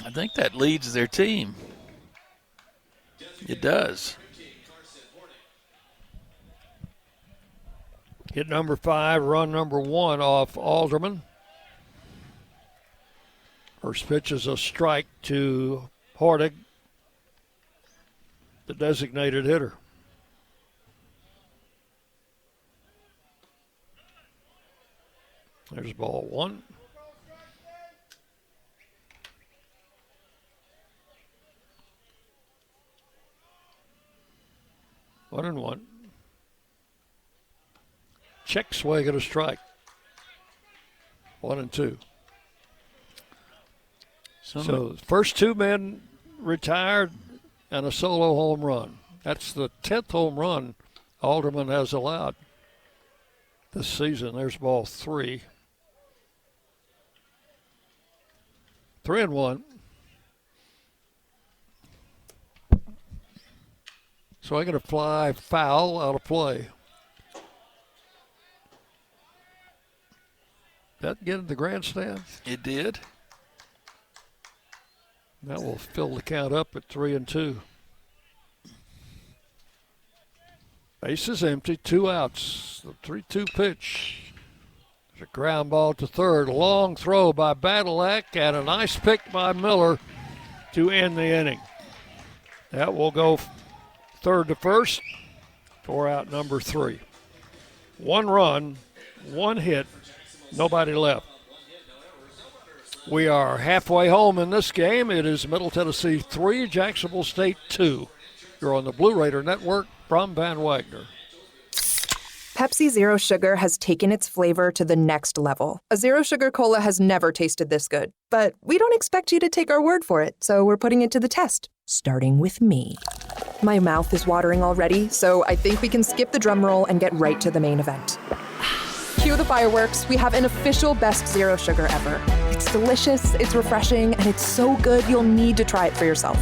I think that leads their team. It does. Hit number 5, run number 1 off Alderman. First pitch is a strike to Hortig, the designated hitter. There's ball 1. One and one. Check swing at a strike. 1 and 2. So first 2 men retired and a solo home run. That's the 10th home run Alderman has allowed this season. There's ball 3. 3 and 1. So I'm going to fly foul out of play. That get in the grandstand? It did. That will fill the count up at 3 and 2. Base is empty, 2 outs. The 3-2 pitch. There's a ground ball to third. A long throw by Badalak and a nice pick by Miller to end the inning. That will go third to first for out number 3. 1 run, 1 hit, nobody left. We are halfway home in this game. It is Middle Tennessee 3, Jacksonville State 2. You're on the Blue Raider Network from Van Wagner. Pepsi Zero Sugar has taken its flavor to the next level. A Zero Sugar Cola has never tasted this good. But we don't expect you to take our word for it, so we're putting it to the test, starting with me. My mouth is watering already, so I think we can skip the drum roll and get right to the main event. Cue the fireworks. We have an official best Zero Sugar ever. It's delicious, it's refreshing, and it's so good you'll need to try it for yourself.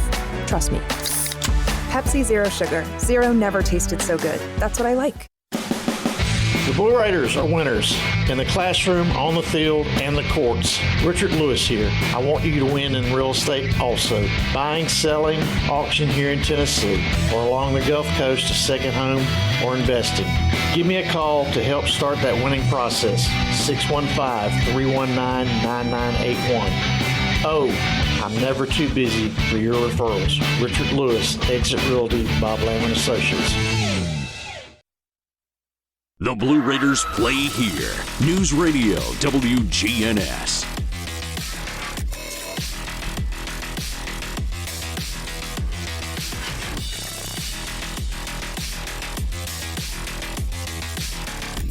Trust me. Pepsi Zero Sugar. Zero never tasted so good. That's what I like. The Blue Raiders are winners in the classroom, on the field, and the courts. Richard Lewis here. I want you to win in real estate also. Buying, selling, auction here in Tennessee, or along the Gulf Coast, a second home, or investing. Give me a call to help start that winning process. 615-319-9981. Oh, I'm never too busy for your referrals. Richard Lewis, Exit Realty, Bob Lamb & Associates. The Blue Raiders play here. News Radio WGNS.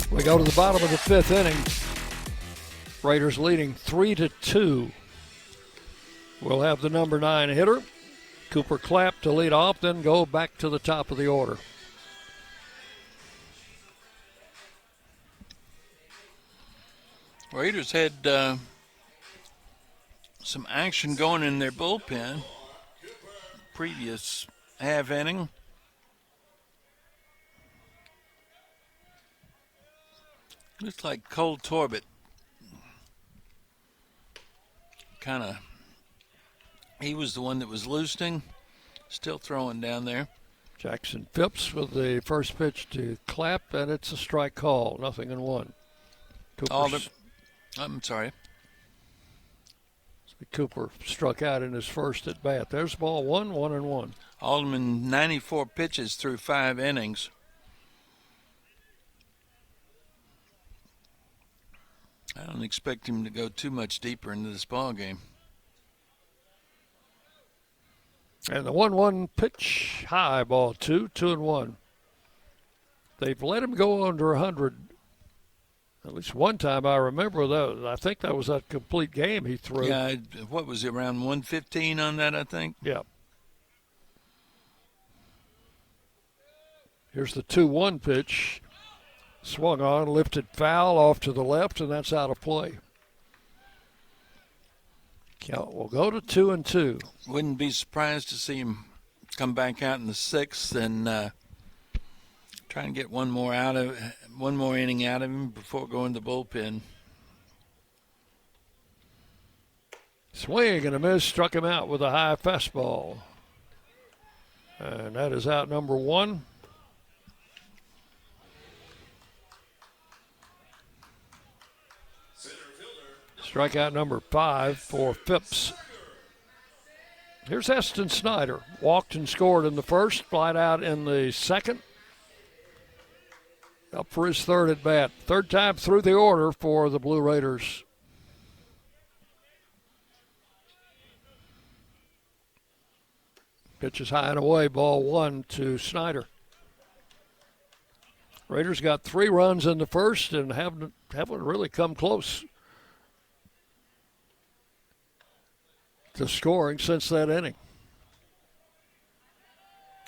We go to the bottom of the 5th inning. Raiders leading 3-2. We'll have the number 9 hitter, Cooper Clapp, to lead off, then go back to the top of the order. Raiders had some action going in their bullpen previous half inning. Looks like Cole Torbett he was the one that was loosening, still throwing down there. Jackson Phipps with the first pitch to Clapp, and it's a strike call, 0-1. I'm sorry. Cooper struck out in his first at bat. There's ball 1, 1-1. Alderman 94 pitches through 5 innings. I don't expect him to go too much deeper into this ball game. And the 1-1 pitch, high, ball 2, 2-1. They've let him go under 100. At least one time I remember that. I think that was a complete game he threw. Yeah, what was it, around 115 on that, I think? Yeah. Here's the 2-1 pitch. Swung on, lifted foul off to the left, and that's out of play. Count will go to 2-2. Wouldn't be surprised to see him come back out in the 6th and try and get one more inning out of him before going to the bullpen. Swing and a miss, struck him out with a high fastball. And that is out number 1. Strikeout number 5 for Phipps. Here's Eston Snyder. Walked and scored in the first, flied out in the second. Up for his third at bat. Third time through the order for the Blue Raiders. Pitch is high and away, ball 1 to Snyder. Raiders got 3 runs in the first and haven't really come close to scoring since that inning.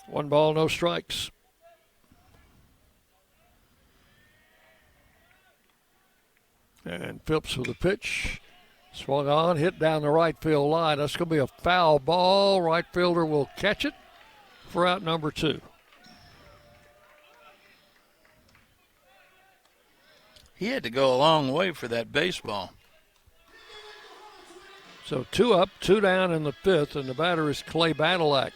1 ball, no strikes. And Phipps with a pitch. Swung on, hit down the right field line. That's going to be a foul ball. Right fielder will catch it for out number 2. He had to go a long way for that baseball. So 2 up, 2 down in the 5th, and the batter is Clay Badalak.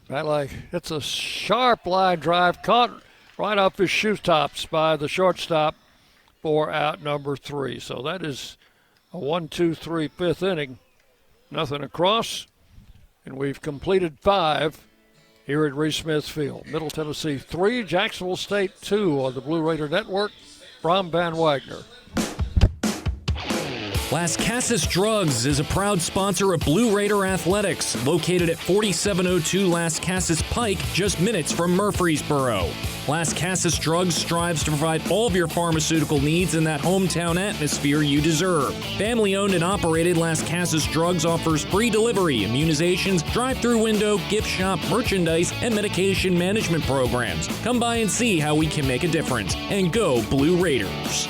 Badalak hits a sharp line drive, caught right off his shoe tops by the shortstop for out number 3. So that is a 1-2-3 5th inning. Nothing across. And we've completed 5 here at Reese Smith Field. Middle Tennessee 3, Jacksonville State 2 on the Blue Raider Network. Brom Van Wagner. Las Casas Drugs is a proud sponsor of Blue Raider Athletics, located at 4702 Las Casas Pike, just minutes from Murfreesboro. Las Casas Drugs strives to provide all of your pharmaceutical needs in that hometown atmosphere you deserve. Family-owned and operated, Las Casas Drugs offers free delivery, immunizations, drive-through window, gift shop, merchandise, and medication management programs. Come by and see how we can make a difference. And go Blue Raiders.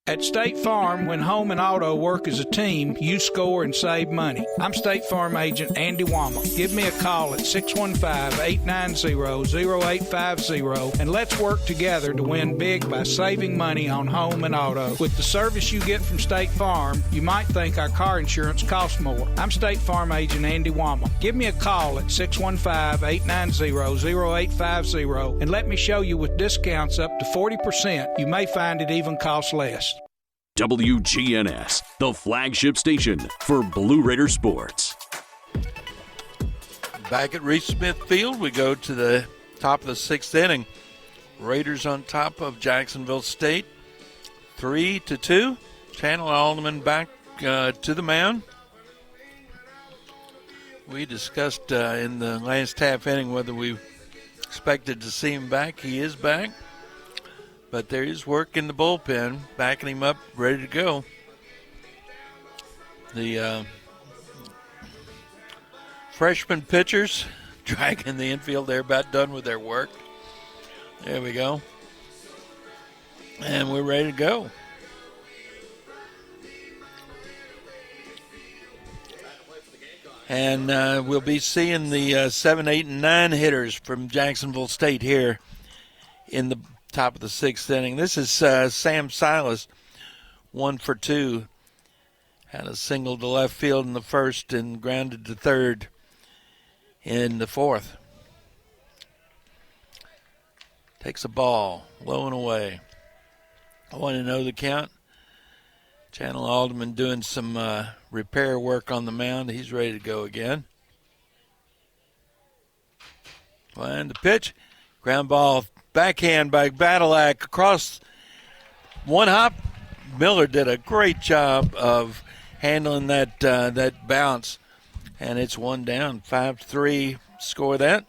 At State Farm, when home and auto work as a team, you score and save money. I'm State Farm agent Andy Wama. Give me a call at 615-890-0850 and let's work together to win big by saving money on home and auto. With the service you get from State Farm, you might think our car insurance costs more. I'm State Farm agent Andy Wama. Give me a call at 615-890-0850 and let me show you with discounts up to 40%. You may find it even costs less. WGNS, the flagship station for Blue Raider sports. Back at Reese Smith Field, we go to the top of the 6th inning. Raiders on top of Jacksonville State, 3-2. Channel Alderman back to the mound. We discussed in the last half inning whether we expected to see him back. He is back. But there is work in the bullpen, backing him up, ready to go. The freshman pitchers dragging the infield. They're about done with their work. There we go. And we're ready to go. And we'll be seeing the 7, 8, and 9 hitters from Jacksonville State here in the top of the 6th inning. This is Sam Silas, 1 for 2. Had a single to left field in the first and grounded to third in the 4th. Takes a ball, low and away. 1-0 the count. Channel Alderman doing some repair work on the mound. He's ready to go again. And the pitch. Ground ball. Backhand by Badalak across one hop. Miller did a great job of handling that bounce, and it's 1 down. 5-3 score that. I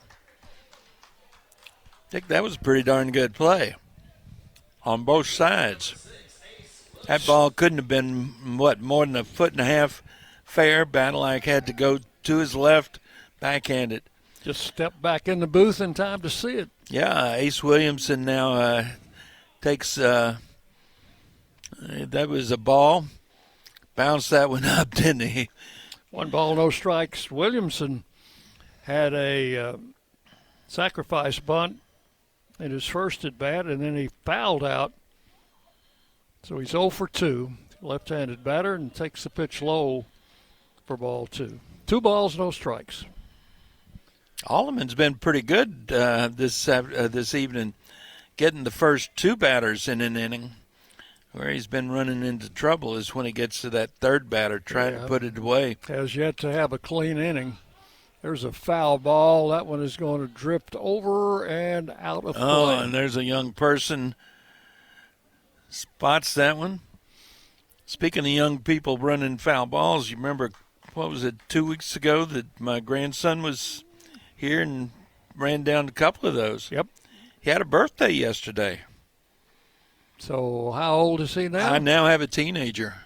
think that was a pretty darn good play on both sides. That ball couldn't have been, more than a 1.5 feet fair. Badalak had to go to his left, backhanded. Just stepped back in the booth in time to see it. Yeah, Ace Williamson now takes that was a ball. Bounced that one up, didn't he? 1 ball, no strikes. Williamson had a sacrifice bunt in his first at bat, and then he fouled out. So he's 0 for 2, left-handed batter, and takes the pitch low for ball 2. 2 balls, no strikes. Alderman's been pretty good this evening, getting the first 2 batters in an inning. Where he's been running into trouble is when he gets to that third batter, trying to put it away. Has yet to have a clean inning. There's a foul ball. That one is going to drift over and out of play. Oh, and there's a young person spots that one. Speaking of young people running foul balls, you remember, what was it, 2 weeks ago that my grandson was here and ran down a couple of those. Yep. He had a birthday yesterday. So how old is he now? I now have a teenager.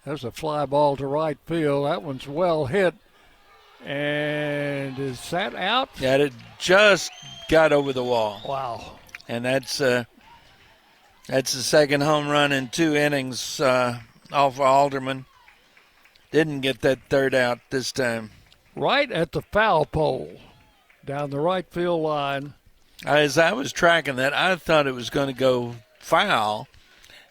There's a fly ball to right field. That one's well hit. And is that out? Yeah, it just got over the wall. Wow. And that's the second home run in 2 innings off Alderman. Didn't get that third out this time. Right at the foul pole, down the right field line. As I was tracking that, I thought it was going to go foul,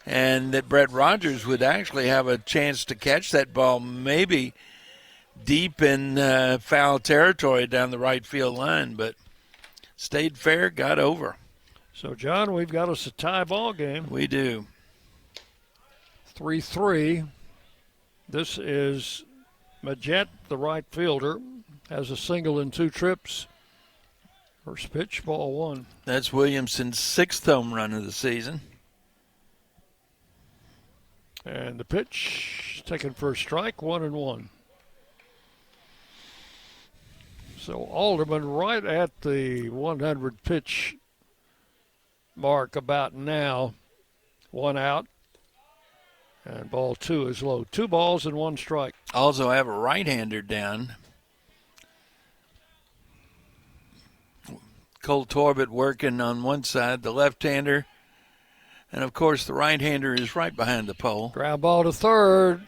and that Brett Rogers would actually have a chance to catch that ball maybe deep in foul territory down the right field line, but stayed fair, got over. So, John, we've got us a tie ball game. We do. 3-3. This is Majette, the right fielder, has a single in 2 trips. First pitch, ball 1. That's Williamson's 6th home run of the season. And the pitch, taken for a strike, 1-1. So Alderman right at the 100 pitch mark about now. 1 out. And ball 2 is low. 2 balls and 1 strike. Also have a right-hander down. Cole Torbett working on one side, the left-hander. And, of course, the right-hander is right behind the pole. Ground ball to third.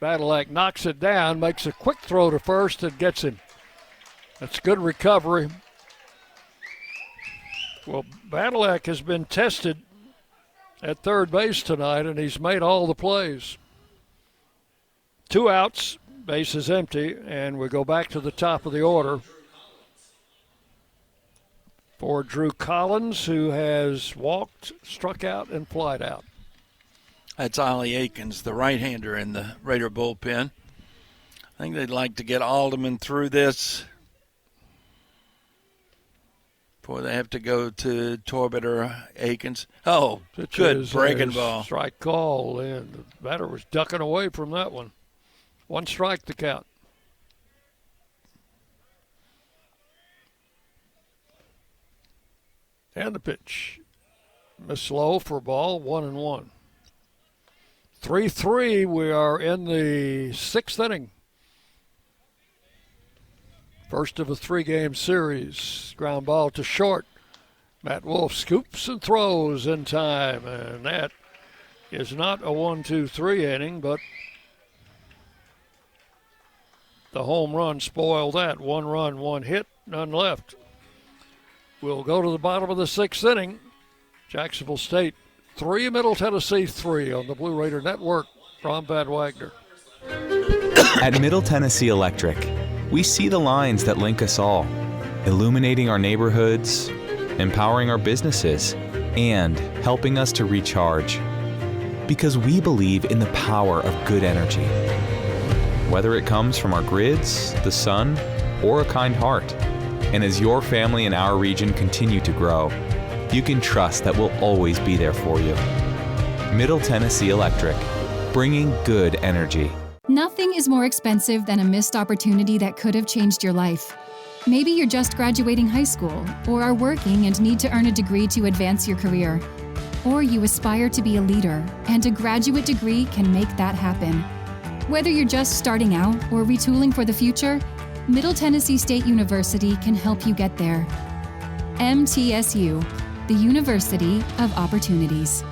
Badalak knocks it down, makes a quick throw to first and gets him. That's good recovery. Well, Badalak has been tested at third base tonight, and he's made all the plays. 2 outs, base is empty, and we go back to the top of the order for Drew Collins, who has walked, struck out, and flied out. That's Ollie Aikens, the right-hander in the Raider bullpen. I think they'd like to get Alderman through this before they have to go to Torbett or Aikens. Oh, good breaking ball. Strike call, and the batter was ducking away from that one. 1 strike to count. And the pitch. Miss low for ball, 1-1. 3-3, we are in the 6th inning. First of a 3-game series. Ground ball to short. Matt Wolf scoops and throws in time, and that is not a 1-2-3 inning, but the home run spoiled that. 1 run, 1 hit, none left. We'll go to the bottom of the 6th inning. Jacksonville State 3, Middle Tennessee 3 on the Blue Raider Network. Ron Van Wagner. At Middle Tennessee Electric, we see the lines that link us all, illuminating our neighborhoods, empowering our businesses, and helping us to recharge. Because we believe in the power of good energy. Whether it comes from our grids, the sun, or a kind heart. And as your family and our region continue to grow, you can trust that we'll always be there for you. Middle Tennessee Electric, bringing good energy. Nothing is more expensive than a missed opportunity that could have changed your life. Maybe you're just graduating high school, or are working and need to earn a degree to advance your career. Or you aspire to be a leader, and a graduate degree can make that happen. Whether you're just starting out or retooling for the future, Middle Tennessee State University can help you get there. MTSU, the University of Opportunities.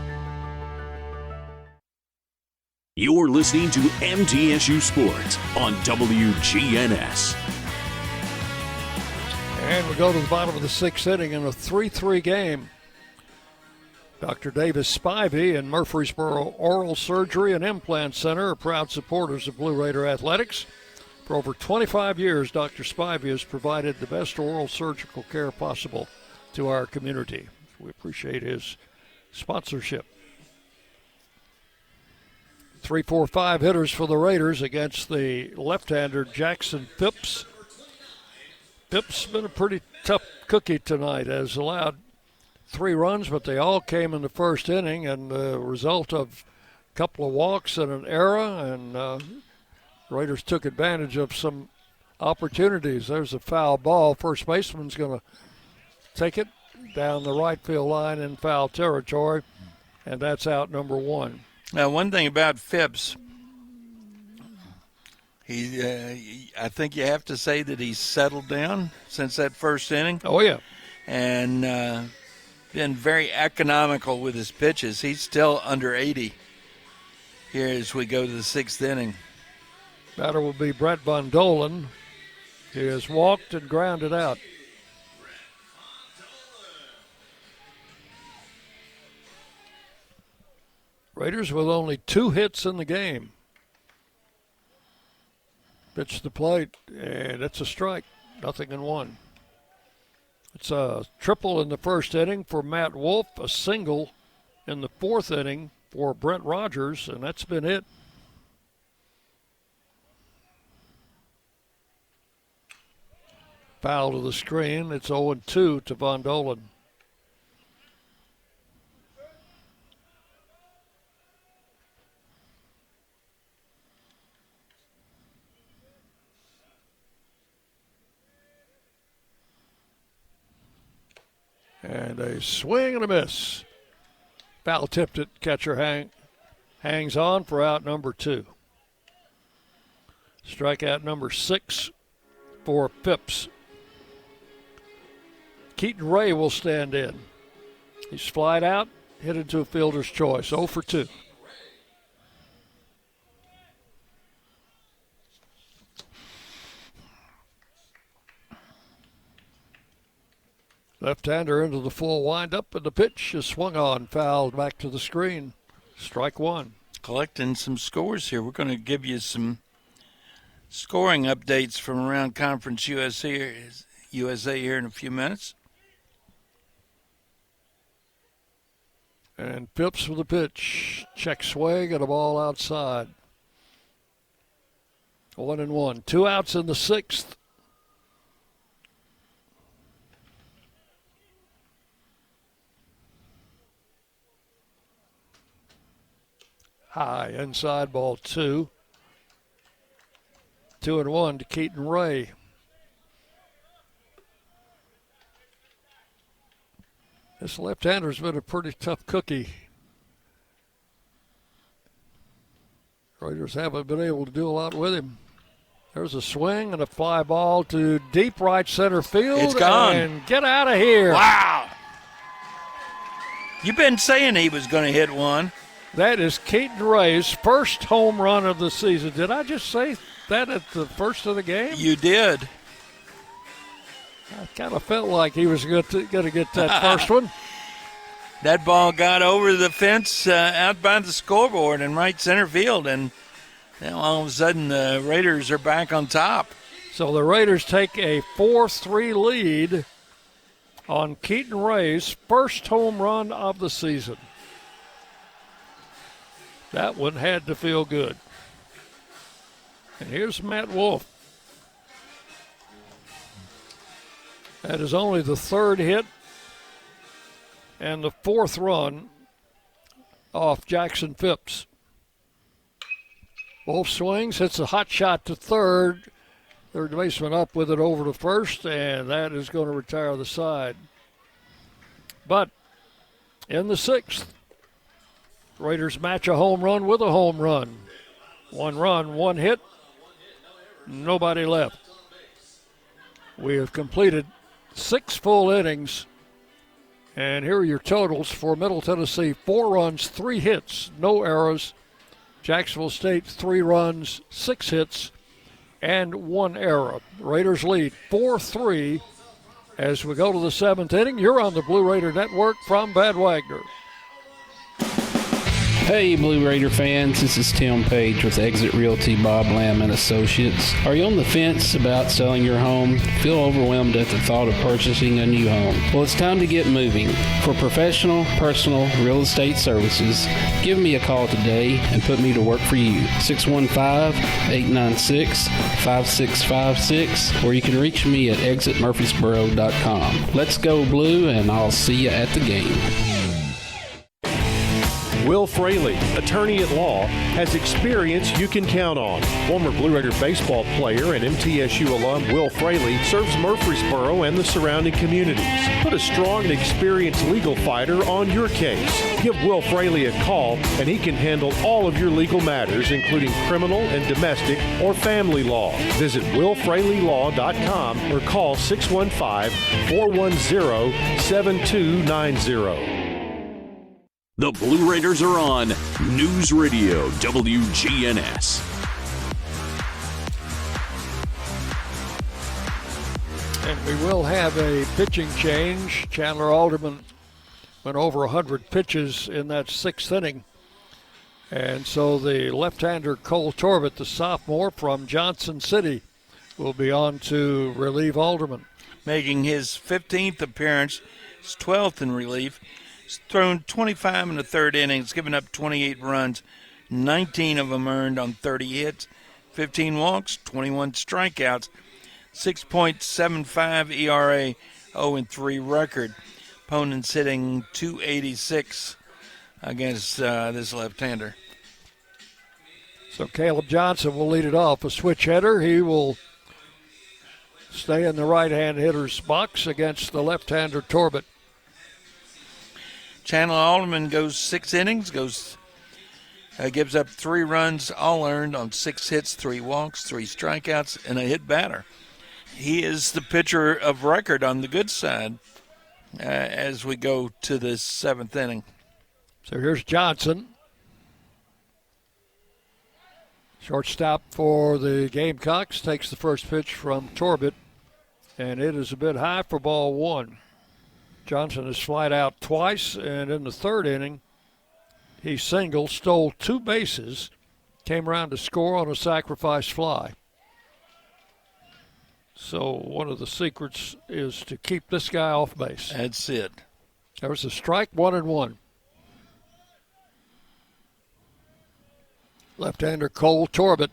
You're listening to MTSU Sports on WGNS. And we go to the bottom of the sixth inning in a 3-3 game. Dr. Davis Spivey and Murfreesboro Oral Surgery and Implant Center are proud supporters of Blue Raider athletics. For over 25 years, Dr. Spivey has provided the best oral surgical care possible to our community. We appreciate his sponsorship. 3-4-5 hitters for the Raiders against the left-hander Jackson Phipps. Phipps been a pretty tough cookie tonight, has allowed 3 runs, but they all came in the first inning, and the result of a couple of walks and an error, and Raiders took advantage of some opportunities. There's a foul ball. First baseman's going to take it down the right field line in foul territory, and that's out number 1. Now, one thing about Phipps, I think you have to say that he's settled down since that first inning. Oh, yeah. And been very economical with his pitches. He's still under 80 here as we go to the 6th inning. Batter will be Brett Von Dolan. He has walked and grounded out. Raiders with only 2 hits in the game. Pitch to the plate, and it's a strike. 0-1. It's a triple in the first inning for Matt Wolf, a single in the 4th inning for Brent Rogers, and that's been it. Foul to the screen. It's 0-2 to Von Dolan. And a swing and a miss. Foul tipped it. Catcher hangs on for out number 2. Strikeout number 6 for Phipps. Keaton Ray will stand in. He's flied out, hit into a fielder's choice. 0 for 2. Left-hander into the full windup, and the pitch is swung on, fouled back to the screen. Strike 1. Collecting some scores here. We're going to give you some scoring updates from around Conference USA here in a few minutes. And Phipps with the pitch. Check swing and a ball outside. 1-1. 2 outs in the 6th. High inside, ball 2. 2-1 to Keaton Ray. This left-hander's been a pretty tough cookie. Raiders haven't been able to do a lot with him. There's a swing and a fly ball to deep right center field. It's gone. And get out of here. Wow. You've been saying he was going to hit one. That is Keaton Ray's first home run of the season. Did I just say that at the first of the game? You did. I kind of felt like he was going to get that first one. That ball got over the fence out by the scoreboard in right center field, and now all of a sudden the Raiders are back on top. So the Raiders take a 4-3 lead on Keaton Ray's first home run of the season. That one had to feel good. And here's Matt Wolf. That is only the 3rd hit and the 4th run off Jackson Phipps. Wolf swings, hits a hot shot to 3rd. Third baseman up with it over to 1st, and that is going to retire the side. But in the 6th, Raiders match a home run with a home run. 1 run, 1 hit, nobody left. We have completed 6 full innings, and here are your totals for Middle Tennessee. 4 runs, 3 hits, no errors. Jacksonville State, 3 runs, 6 hits, and 1 error. Raiders lead 4-3 As we go to the 7th inning, you're on the Blue Raider Network from Bad Wagner. Hey, Blue Raider fans, this is Tim Page with Exit Realty Bob Lamb and Associates. Are you on the fence about selling your home? Feel overwhelmed at the thought of purchasing a new home? Well, it's time to get moving. For professional, personal real estate services, give me a call today and put me to work for you. 615-896-5656, or you can reach me at exitmurfreesboro.com. Let's go Blue, and I'll see you at the game. Will Fraley, attorney at law, has experience you can count on. Former Blue Raider baseball player and MTSU alum Will Fraley serves Murfreesboro and the surrounding communities. Put a strong and experienced legal fighter on your case. Give Will Fraley a call and he can handle all of your legal matters, including criminal and domestic or family law. Visit willfraleylaw.com or call 615-410-7290. The Blue Raiders are on News Radio WGNS. And we will have a pitching change. Chandler Alderman went over 100 pitches in that 6th inning. And so the left-hander Cole Torbett, the sophomore from Johnson City, will be on to relieve Alderman. Making his 15th appearance, his 12th in relief. He's thrown 25 in the 3rd innings, given up 28 runs, 19 of them earned on 30 hits, 15 walks, 21 strikeouts, 6.75 ERA, 0-3 record. Opponents hitting .286 against this left-hander. So Caleb Johnson will lead it off. A switch hitter. He will stay in the right-hand hitter's box against the left-hander Torbett. Chandler Alderman goes 6 innings, gives up 3 runs, all earned on 6 hits, 3 walks, 3 strikeouts, and a hit batter. He is the pitcher of record on the good side as we go to the 7th inning. So here's Johnson. Shortstop for the Gamecocks takes the first pitch from Torbett, and it is a bit high for ball 1. Johnson has flied out twice, and in the 3rd inning, he singled, stole 2 bases, came around to score on a sacrifice fly. So one of the secrets is to keep this guy off base. That's it. There was a strike, 1-1. Left-hander Cole Torbett.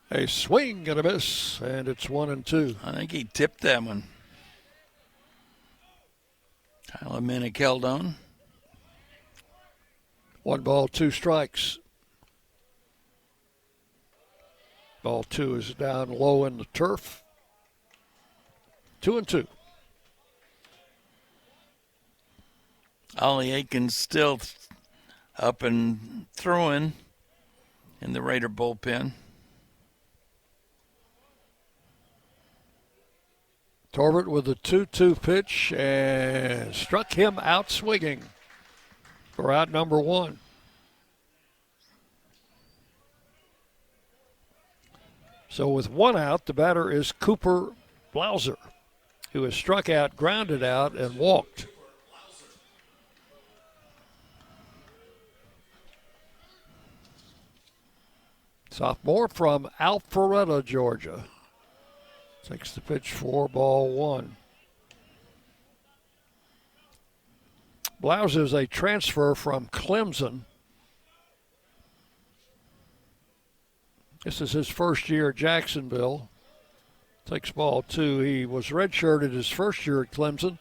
A swing and a miss, and it's 1-2. I think he tipped that one. Tyler Minnick held on. 1 ball, 2 strikes. Ball 2 is down low in the turf. 2-2. Ollie Aikens still up and throwing in the Raider bullpen. Torbett with a 2-2 pitch and struck him out swinging for out number 1. So with 1 out, the batter is Cooper Blauser, who has struck out, grounded out, and walked. Sophomore from Alpharetta, Georgia. Takes the pitch for ball 1. Blauser is a transfer from Clemson. This is his first year at Jacksonville. Takes ball 2. He was redshirted his first year at Clemson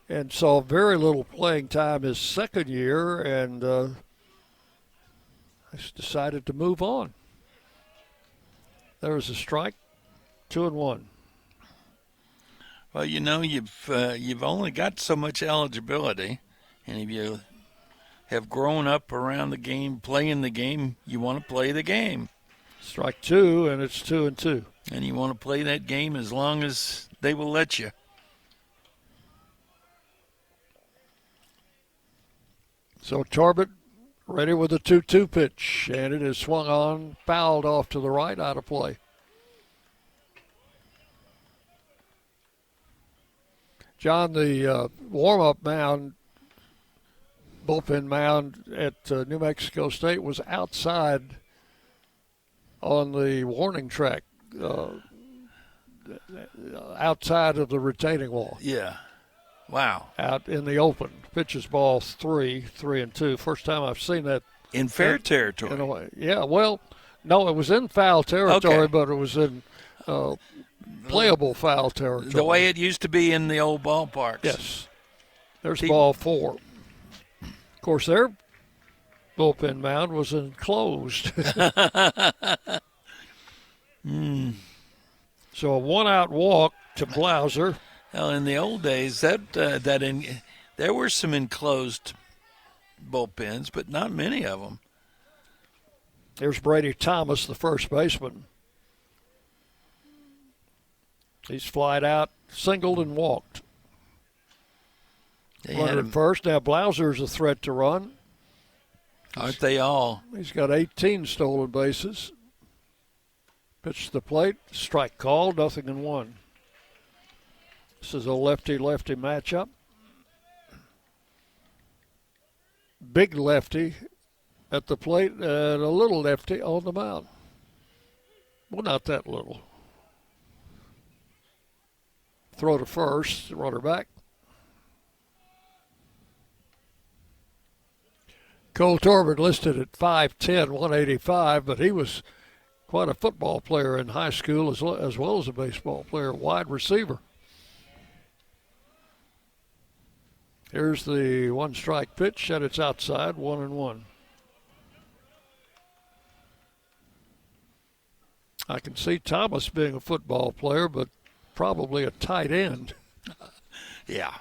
and saw very little playing time his second year, and has decided to move on. There was a strike. 2-1. Well, you know, you've only got so much eligibility, and if you have grown up around the game, playing the game, you want to play the game. Strike 2, and it's 2-2. And you want to play that game as long as they will let you. So Torbett ready with a 2-2 pitch, and it is swung on, fouled off to the right, out of play. John, the warm-up mound, bullpen mound at New Mexico State was outside on the warning track, outside of the retaining wall. Yeah. Wow. Out in the open. Pitches ball 3-2. First time I've seen that. In fair territory. In a way. Yeah, well, no, it was in foul territory, Okay. but it was in playable foul territory. The way it used to be in the old ballparks. Yes. There's ball 4. Of course, their bullpen mound was enclosed. So a one-out walk to Blauser. Well, in the old days, there were some enclosed bullpens, but not many of them. There's Brady Thomas, the first baseman. He's flied out, singled, and walked. Runner at first. Now Blauser's a threat to run. Aren't they all? He's got 18 stolen bases. Pitch to the plate. Strike called. 0-1. This is a lefty-lefty matchup. Big lefty at the plate and a little lefty on the mound. Well, not that little. Throw to first, runner back. Cole Torben listed at 5'10", 185, but he was quite a football player in high school as well as a baseball player, wide receiver. Here's the one-strike pitch, and it's outside, 1-1. I can see Thomas being a football player, but probably a tight end. Yeah.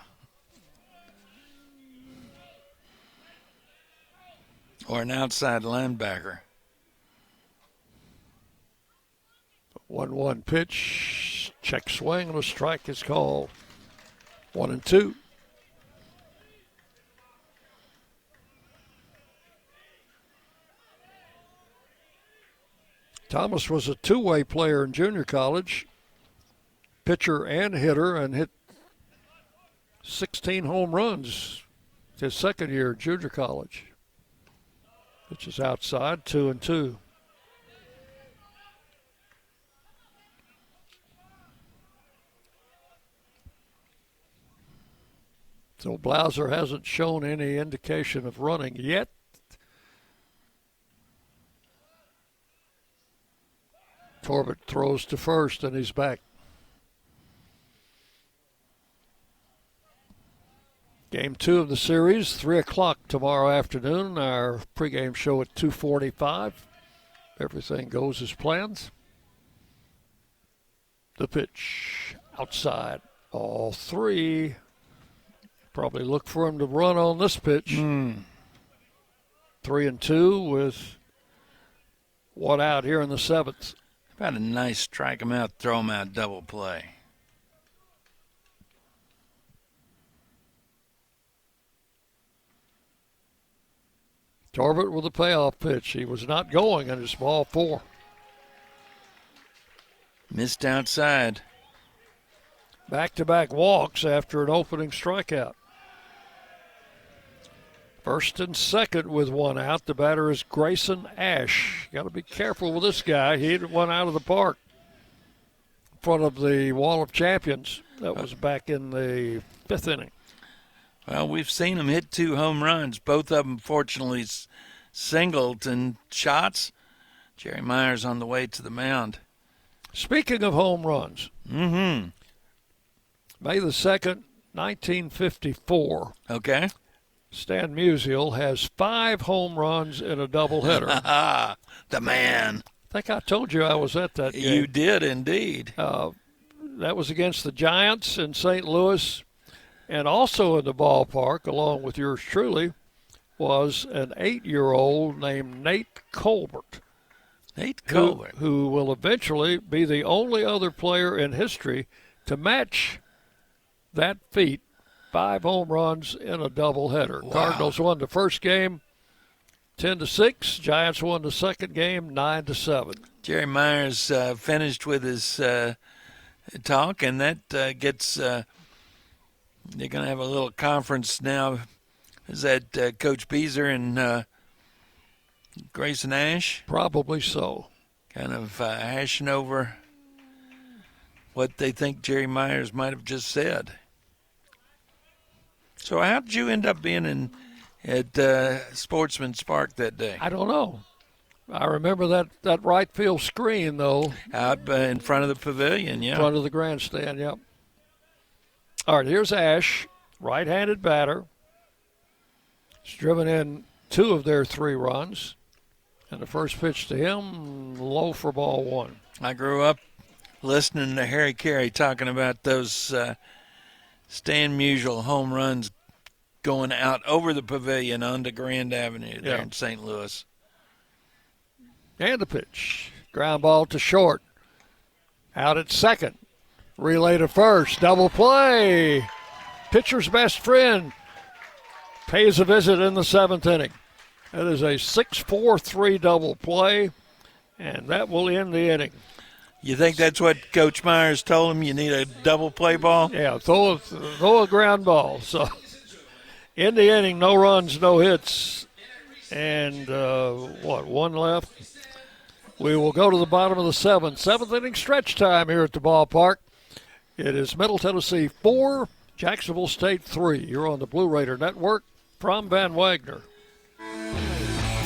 Or an outside linebacker. 1-1 pitch, check swing, and a strike is called. 1-2. Thomas was a two-way player in junior college, pitcher and hitter, and hit 16 home runs his second year in junior college. Pitch is outside, 2-2. So Blauser hasn't shown any indication of running yet. Torbett throws to first, and he's back. Game 2 of the series, 3 o'clock tomorrow afternoon. Our pregame show at 2:45. Everything goes as planned. The pitch outside, all 3. Probably look for him to run on this pitch. 3-2 with 1 out here in the 7th. About a nice strike him out, throw him out, double play. Torbett with a payoff pitch. He was not going, and it's ball 4. Missed outside. Back-to-back walks after an opening strikeout. First and second with 1 out. The batter is Grayson Ash. Got to be careful with this guy. He hit 1 out of the park in front of the Wall of Champions. That was back in the 5th inning. Well, we've seen him hit 2 home runs. Both of them, fortunately, singleton shots. Jerry Myers on the way to the mound. Speaking of home runs. May the 2nd, 1954. Okay. Stan Musial has 5 home runs in a doubleheader. The man. I think I told you I was at that game. You did indeed. That was against the Giants in St. Louis. And also in the ballpark, along with yours truly, was an 8-year-old named Nate Colbert. Nate Colbert. Who will eventually be the only other player in history to match that feat. 5 home runs in a doubleheader. Wow. Cardinals won the first game 10-6. Giants won the second game 9-7. Jerry Myers finished with his talk, and that gets They're going to have a little conference now. Is that Coach Beezer and Grayson Ash? Probably so. Kind of hashing over what they think Jerry Myers might have just said. So how did you end up being at Sportsman's Park that day? I don't know. I remember that right field screen, though. Out in front of the pavilion, yeah. In front of the grandstand, yep. All right, here's Ash, right-handed batter. He's driven in 2 of their 3 runs. And the first pitch to him, low for ball 1. I grew up listening to Harry Carey talking about those Stan Musial home runs going out over the pavilion onto Grand Avenue there in St. Louis. And the pitch. Ground ball to short. Out at second. Relay to first. Double play. Pitcher's best friend pays a visit in the 7th inning. That is a 6-4-3 double play, and that will end the inning. You think that's what Coach Myers told him? You need a double play ball? Yeah, throw a ground ball. So in the inning, no runs, no hits, and 1 left. We will go to the bottom of the 7th inning stretch time here at the ballpark. It is Middle Tennessee 4, Jacksonville State 3. You're on the Blue Raider Network from Van Wagner.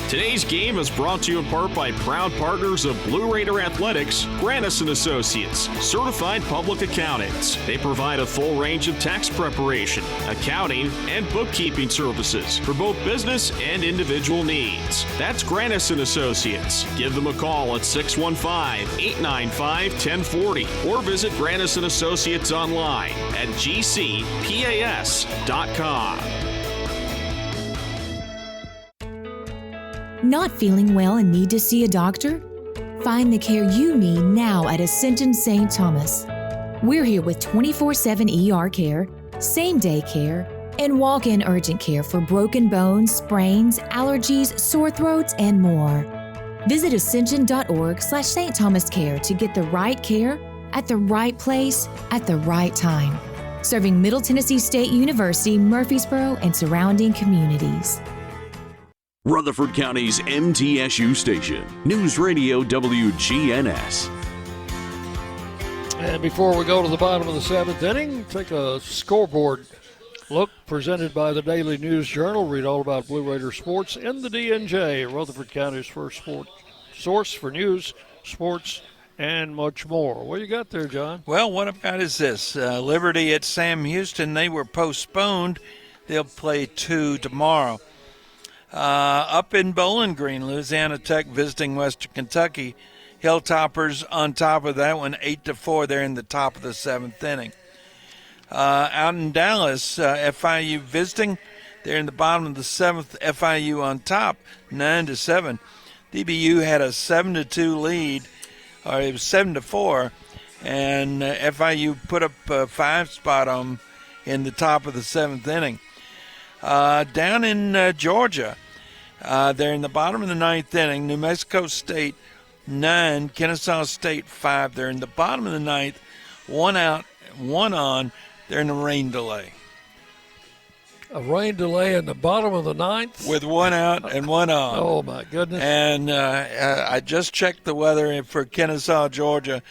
Today's game is brought to you in part by proud partners of Blue Raider Athletics, Grannis & Associates, certified public accountants. They provide a full range of tax preparation, accounting, and bookkeeping services for both business and individual needs. That's Grannis & Associates. Give them a call at 615-895-1040 or visit Grannis & Associates online at gcpas.com. Not feeling well and need to see a doctor? Find the care you need now at Ascension St. Thomas. We're here with 24/7 ER care, same-day care, and walk-in urgent care for broken bones, sprains, allergies, sore throats, and more. Visit ascension.org/St. Thomas Care to get the right care at the right place at the right time. Serving Middle Tennessee State University, Murfreesboro, and surrounding communities. Rutherford County's MTSU station, News Radio WGNS. And before we go to the bottom of the 7th inning, take a scoreboard look presented by the Daily News Journal. Read all about Blue Raider sports in the DNJ, Rutherford County's first sport source for news, sports, and much more. What you got there, John? Well, what I've got is this. Liberty at Sam Houston, they were postponed. They'll play 2 tomorrow. Up in Bowling Green, Louisiana Tech visiting Western Kentucky. Hilltoppers on top of that one, 8-4. They're in the top of the 7th inning. Out in Dallas, FIU visiting. They're in the bottom of the 7th. FIU on top, 9-7. DBU had a 7-2 lead, or it was 7-4, and FIU put up a 5 spot on them in the top of the 7th inning. Down in Georgia, they're in the bottom of the 9th inning. New Mexico State 9, Kennesaw State 5. They're in the bottom of the 9th, 1 out, 1 on. They're in a rain delay. A rain delay in the bottom of the 9th? With 1 out and 1 on. Oh, my goodness. And I just checked the weather for Kennesaw, Georgia,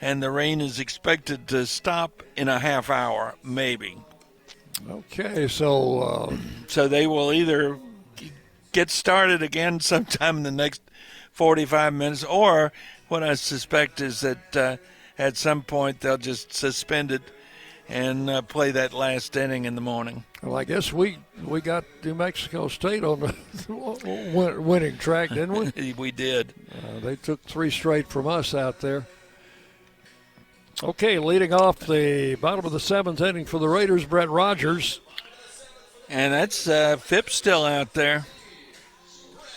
and the rain is expected to stop in a half hour, maybe. Okay, so they will either get started again sometime in the next 45 minutes, or what I suspect is that at some point they'll just suspend it and play that last inning in the morning. Well, I guess we got New Mexico State on the winning track, didn't we? We did. They took 3 straight from us out there. Okay, leading off the bottom of the 7th inning for the Raiders, Brett Rogers. And that's Phipps still out there.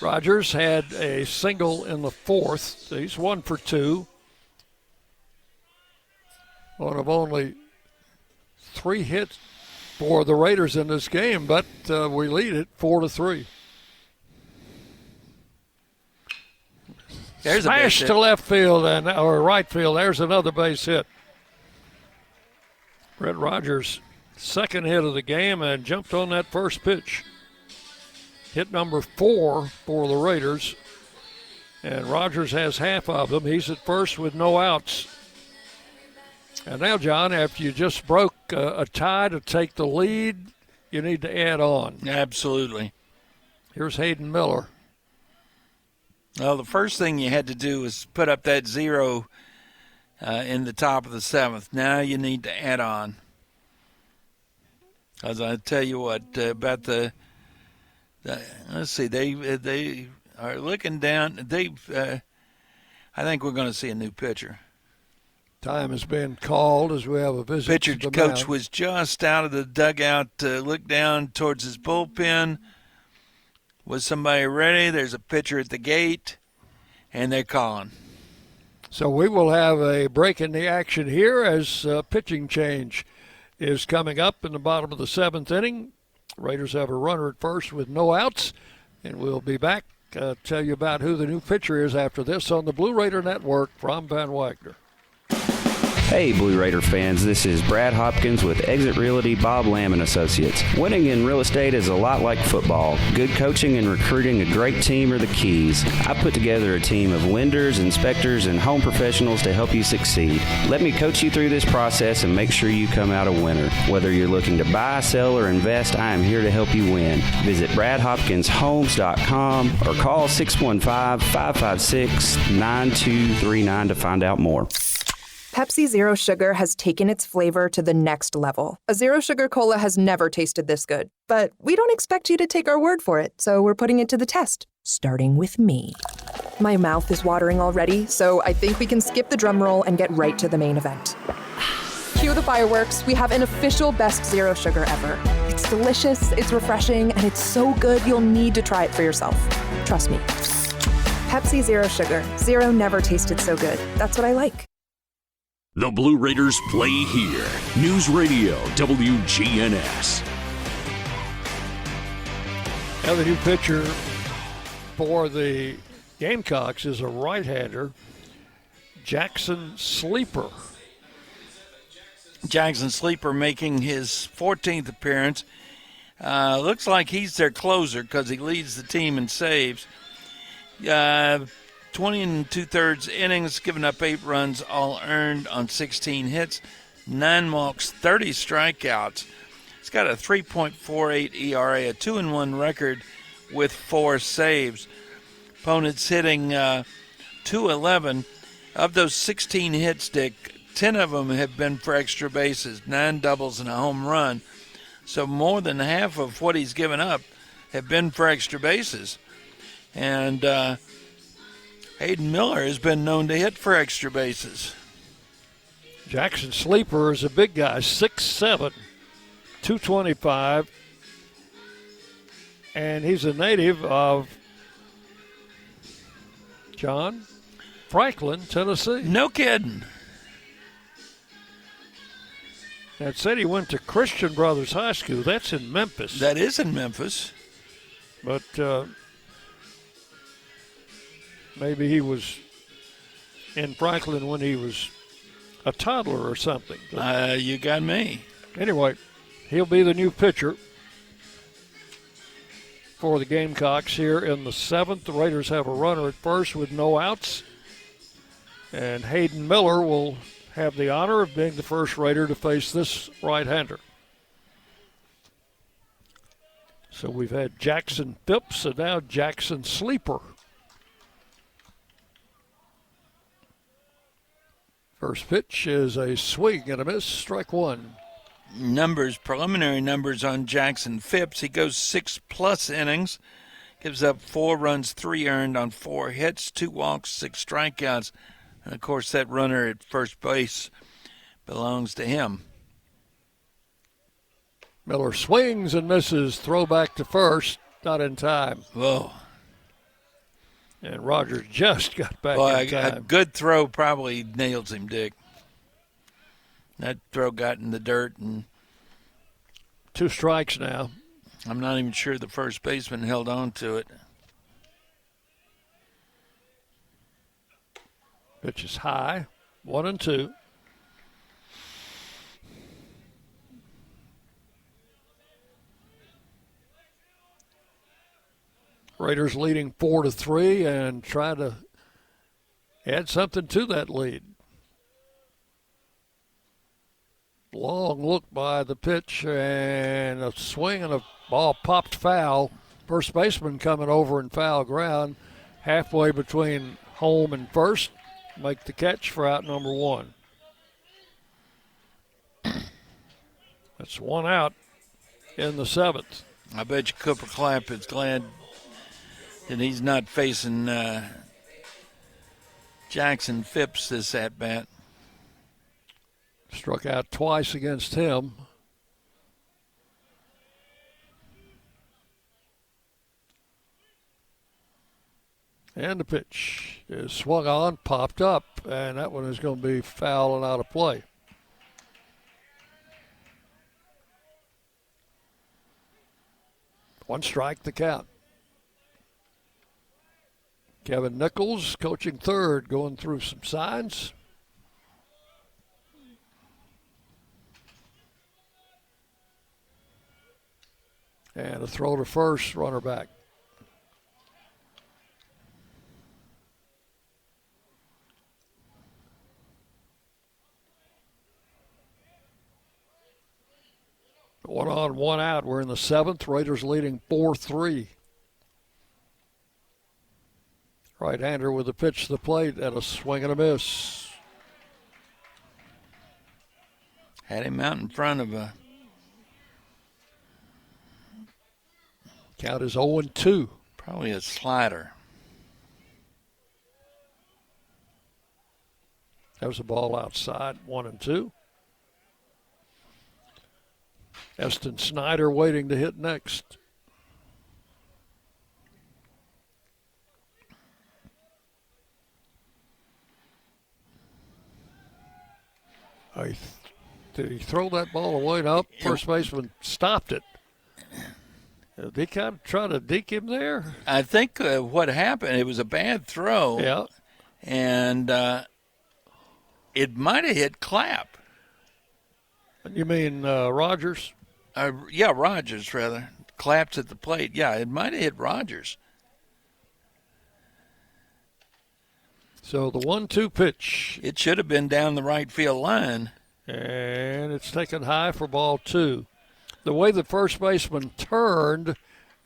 Rogers had a single in the 4th. He's 1 for 2. One of only 3 hits for the Raiders in this game, but we lead it 4-3. There's smash a to left field or right field. There's another base hit. Brett Rogers second hit of the game and jumped on that first pitch. Hit number 4 for the Raiders. And Rogers has half of them. He's at first with no outs. And now, John, after you just broke a tie to take the lead, you need to add on. Absolutely. Here's Hayden Miller. Well, the first thing you had to do was put up that 0 in the top of the 7th. Now you need to add on. As I tell you what, about the let's see, they are looking down. I think we're going to see a new pitcher. Time has been called as we have a visit. Pitcher to the coach mound. was just out of the dugout to look down towards his bullpen. Was somebody ready? There's a pitcher at the gate, and they're calling. So we will have a break in the action here as pitching change is coming up in the bottom of the 7th inning. Raiders have a runner at first with no outs, and we'll be back tell you about who the new pitcher is after this on the Blue Raider Network from Van Wagner. Hey, Blue Raider fans, this is Brad Hopkins with Exit Realty Bob Lamb & Associates. Winning in real estate is a lot like football. Good coaching and recruiting a great team are the keys. I put together a team of lenders, inspectors, and home professionals to help you succeed. Let me coach you through this process and make sure you come out a winner. Whether you're looking to buy, sell, or invest, I am here to help you win. Visit BradHopkinsHomes.com or call 615-556-9239 to find out more. Pepsi Zero Sugar has taken its flavor to the next level. A Zero Sugar Cola has never tasted this good. But we don't expect you to take our word for it, so we're putting it to the test, starting with me. My mouth is watering already, so I think we can skip the drum roll and get right to the main event. Cue the fireworks. We have an official best Zero Sugar ever. It's delicious, it's refreshing, and it's so good you'll need to try it for yourself. Trust me. Pepsi Zero Sugar. Zero never tasted so good. That's what I like. The Blue Raiders play here. News Radio WGNS. Now the new pitcher for the Gamecocks is a right-hander, Jackson Sleeper. Jackson Sleeper making his 14th appearance. Looks like he's their closer because he leads the team in saves. 20 2/3 innings, giving up 8 runs, all earned on 16 hits, 9 walks, 30 strikeouts. He's got a 3.48 ERA, a 2-1 record with 4 saves. Opponents hitting .211. Of those 16 hits, Dick, 10 of them have been for extra bases, 9 doubles and a home run. So more than half of what he's given up have been for extra bases. And Hayden Miller has been known to hit for extra bases. Jackson Sleeper is a big guy, 6'7", 225, and he's a native of John Franklin, Tennessee. No kidding. That said he went to Christian Brothers High School. That's in Memphis. That is in Memphis. But maybe he was in Franklin when he was a toddler or something. You got me. Anyway, he'll be the new pitcher for the Gamecocks here in the 7th. The Raiders have a runner at first with no outs. And Hayden Miller will have the honor of being the first Raider to face this right-hander. So we've had Jackson Phipps and now Jackson Sleeper. First pitch is a swing and a miss, strike one. Preliminary numbers on Jackson Phipps. He goes 6+ innings, gives up 4 runs, 3 earned on 4 hits, 2 walks, 6 strikeouts. And, of course, that runner at first base belongs to him. Miller swings and misses, throw back to first, not in time. Whoa. And Rogers just got back in time. A good throw probably nails him, Dick. That throw got in the dirt. And 2 strikes now. I'm not even sure the first baseman held on to it. Pitch is high, 1-2. Raiders leading 4-3 and try to add something to that lead. Long look by the pitch and a swing and a ball popped foul. First baseman coming over in foul ground, halfway between home and first. Make the catch for out number one. That's one out in the seventh. I bet you Cooper Clapp is glad that he's not facing Jackson Phipps this at-bat. Struck out twice against him. And the pitch is swung on, popped up, and that one is going to be foul and out of play. One strike, the count. Kevin Nichols, coaching third, going through some signs. And a throw to first, runner back. One on, one out. We're in the seventh. Raiders leading 4-3. Right-hander with a pitch to the plate and a swing and a miss. Had him out in front of a. Count is 0-2. Probably a slider. That was a ball outside, 1-2. Eston Snyder waiting to hit next. Did he throw that ball away? No, first baseman stopped it. Did he kind of try to deke him there? I think what happened, it was a bad throw. Yeah. And it might have hit Clapp. You mean Rogers? Yeah, Rogers, rather. Clapp's at the plate. Yeah, it might have hit Rogers. So the 1-2 pitch. It should have been down the right field line. And it's taken high for ball two. The way the first baseman turned,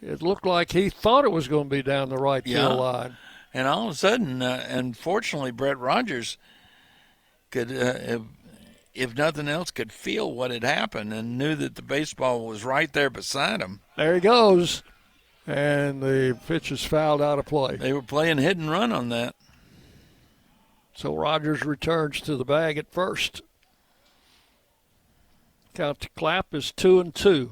it looked like he thought it was going to be down the right field line. And all of a sudden, unfortunately, Brett Rogers could, if nothing else, could feel what had happened and knew that the baseball was right there beside him. There he goes. And the pitch is fouled out of play. They were playing hit and run on that. So Rogers returns to the bag at first. Count to Clapp is 2-2.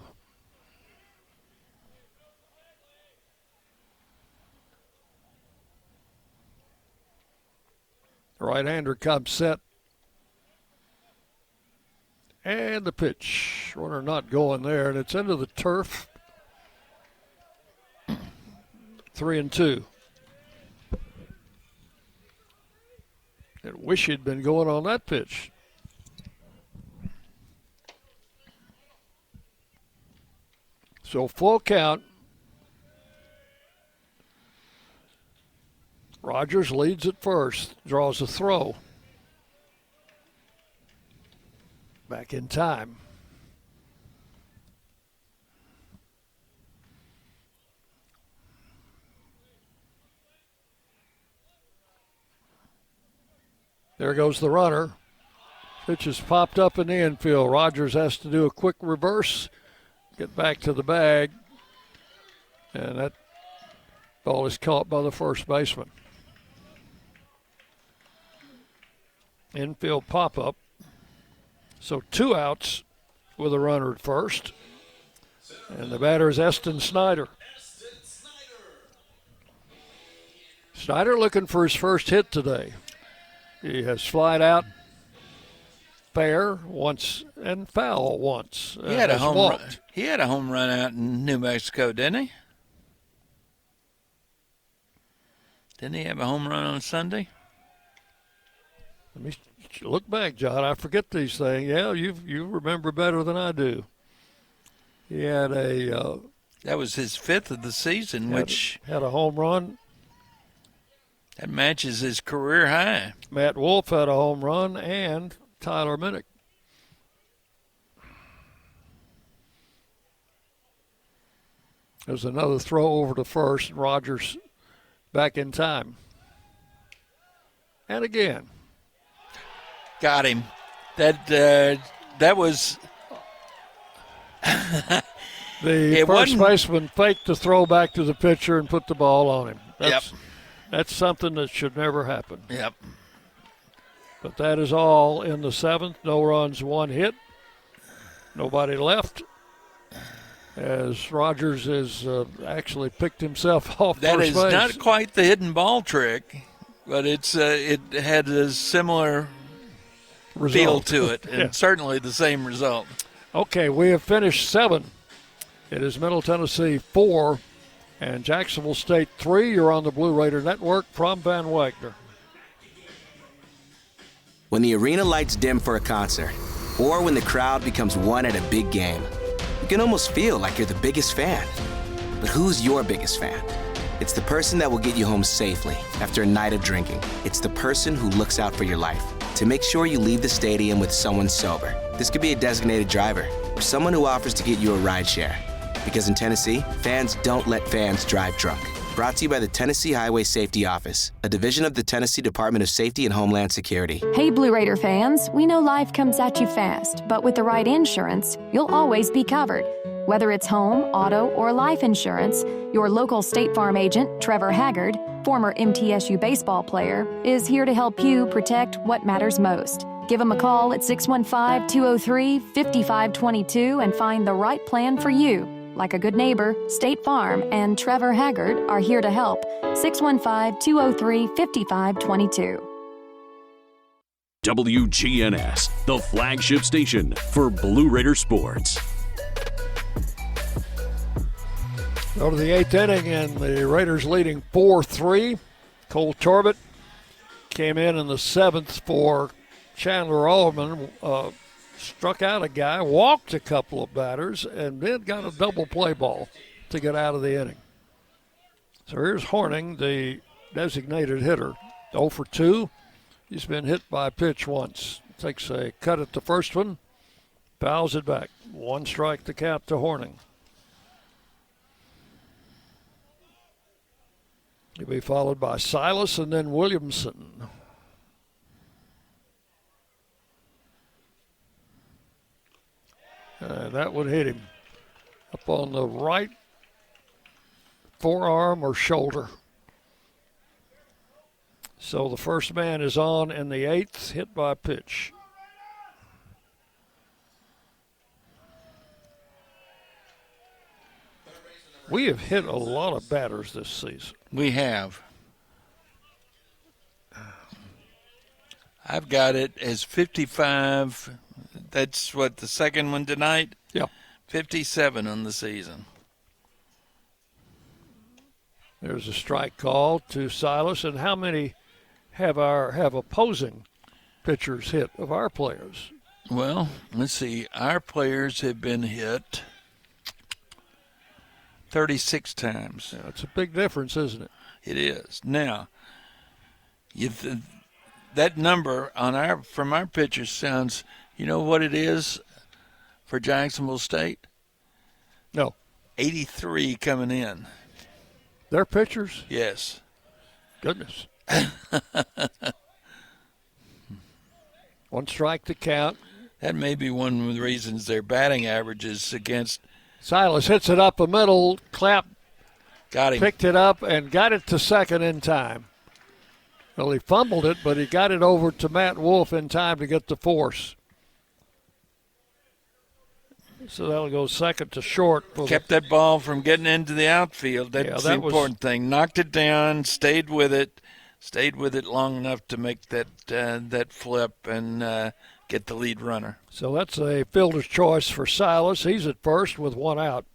The right-hander comes set. And the pitch. Runner not going there, and it's into the turf. 3-2. I wish he'd been going on that pitch. So full count. Rogers leads at first, draws a throw. Back in time. There goes the runner. Pitch is popped up in the infield. Rogers has to do a quick reverse, get back to the bag, and that ball is caught by the first baseman. Infield pop-up. So 2 outs with a runner at first. And the batter is Eston Snyder. Snyder looking for his first hit today. He has flied out fair once and foul once. He had a home run. He had a home run out in New Mexico, didn't he? Didn't he have a home run on Sunday? Let me look back, John. I forget these things. Yeah, you remember better than I do. He had a That was his 5th of the season, which had a home run. That matches his career high. Matt Wolf had a home run, and Tyler Minnick. There's another throw over to first, and Rogers back in time. And again. Got him. That was... The first baseman faked the throw back to the pitcher and put the ball on him. That's something that should never happen. Yep. But that is all in the 7th. No runs, 1 hit. Nobody left. As Rogers has actually picked himself off that first base. That is not quite the hidden ball trick, but it had a similar feel to it, and certainly the same result. Okay, we have finished 7. It is Middle Tennessee 4 and Jacksonville State 3. You're on the Blue Raider Network from Van Wagner. When the arena lights dim for a concert, or when the crowd becomes one at a big game, you can almost feel like you're the biggest fan. But who's your biggest fan? It's the person that will get you home safely after a night of drinking. It's the person who looks out for your life to make sure you leave the stadium with someone sober. This could be a designated driver or someone who offers to get you a ride share. Because in Tennessee, fans don't let fans drive drunk. Brought to you by the Tennessee Highway Safety Office, a division of the Tennessee Department of Safety and Homeland Security. Hey, Blue Raider fans, we know life comes at you fast, but with the right insurance, you'll always be covered. Whether it's home, auto, or life insurance, your local State Farm agent, Trevor Haggard, former MTSU baseball player, is here to help you protect what matters most. Give him a call at 615-203-5522 and find the right plan for you. Like a good neighbor, State Farm and Trevor Haggard are here to help. 615-203-5522. WGNS, the flagship station for Blue Raider sports. Go to the 8th inning, and the Raiders leading 4-3. Cole Torbett came in the 7th for Chandler Allman. Struck out a guy, walked a couple of batters, and then got a double play ball to get out of the inning. So here's Horning, the designated hitter. 0 for 2. He's been hit by a pitch once. Takes a cut at the first one, fouls it back. 1 strike to count to Horning. He'll be followed by Silas and then Williamson. That would hit him up on the right forearm or shoulder. So the first man is on in the 8th, hit by a pitch. We have hit a lot of batters this season. We have. I've got it as 55. That's what, the second one tonight? Yeah. 57 on the season. There's a strike call to Silas. And how many have opposing pitchers hit of our players? Well, let's see. Our players have been hit 36 times. Yeah, it's a big difference, isn't it? It is. Now, that number from our pitchers sounds, you know what it is for Jacksonville State? No. 83 coming in. Their pitchers? Yes. Goodness. 1 strike to count. That may be one of the reasons their batting averages against. Silas hits it up the middle. Clapp got him. Picked it up and got it to second in time. Well, he fumbled it, but he got it over to Matt Wolf in time to get the force. So that'll go second to short. Kept that ball from getting into the outfield. That's the important thing. Knocked it down, stayed with it long enough to make that flip and get the lead runner. So that's a fielder's choice for Silas. He's at first with 1 out.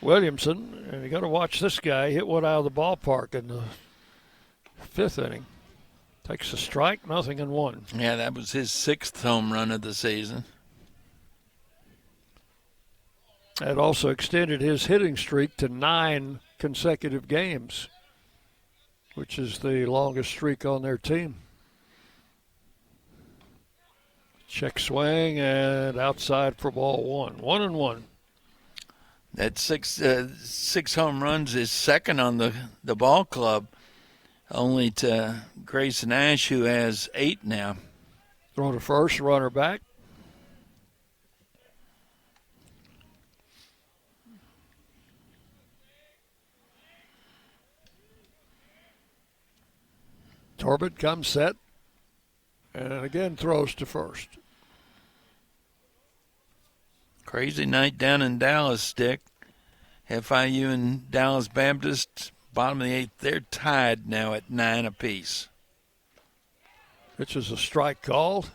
Williamson, and you got to watch this guy, hit one out of the ballpark in the 5th inning. Takes a strike, 0-1. Yeah, that was his 6th home run of the season. That also extended his hitting streak to 9 consecutive games, which is the longest streak on their team. Check swing and outside for ball 1. 1-1. That six home runs is second on the ball club, only to Grayson Ash, who has 8 now. Throw to first, runner back. Torbett comes set, and again throws to first. Crazy night down in Dallas, Dick. FIU and Dallas Baptist, bottom of the 8th, they're tied now at 9 apiece. Which is a strike called.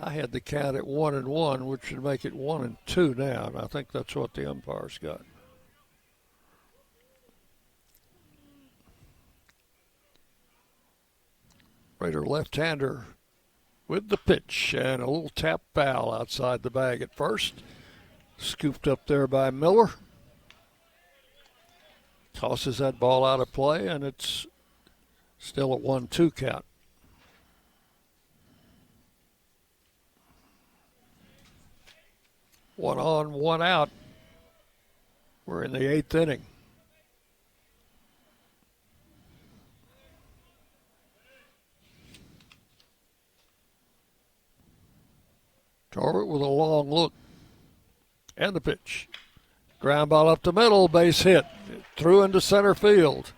I had the count at 1-1, which would make it 1-2 now, and I think that's what the umpires got. Raider left-hander with the pitch, and a little tap foul outside the bag at first. Scooped up there by Miller. Tosses that ball out of play, and it's still a 1-2 count. One on, one out. We're in the 8th inning. Torbett with a long look. And the pitch. Ground ball up the middle, base hit. Through into center field.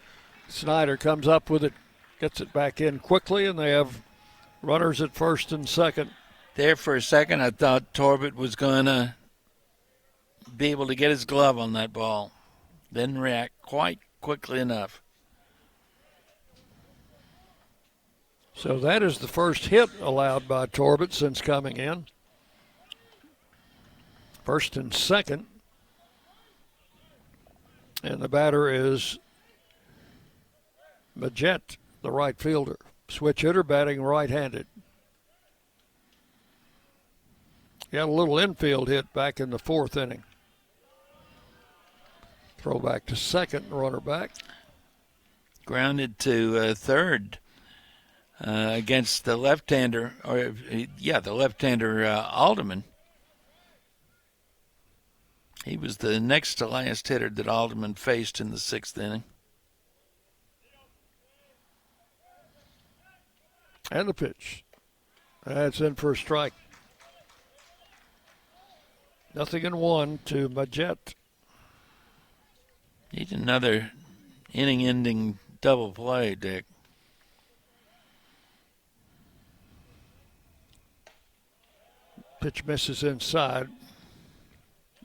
Snyder comes up with it, gets it back in quickly, and they have runners at first and second. There for a second, I thought Torbett was going to be able to get his glove on that ball. Didn't react quite quickly enough. So that is the first hit allowed by Torbett since coming in. First and second. And the batter is Majette, the right fielder. Switch hitter, batting right-handed. He had a little infield hit back in the 4th inning. Throw back to second, runner back. Grounded to third against the left-hander, the left-hander Alderman. He was the next to last hitter that Alderman faced in the 6th inning. And the pitch. That's in for a strike. 0-1 to Majette. Need another inning-ending double play, Dick. Pitch misses inside.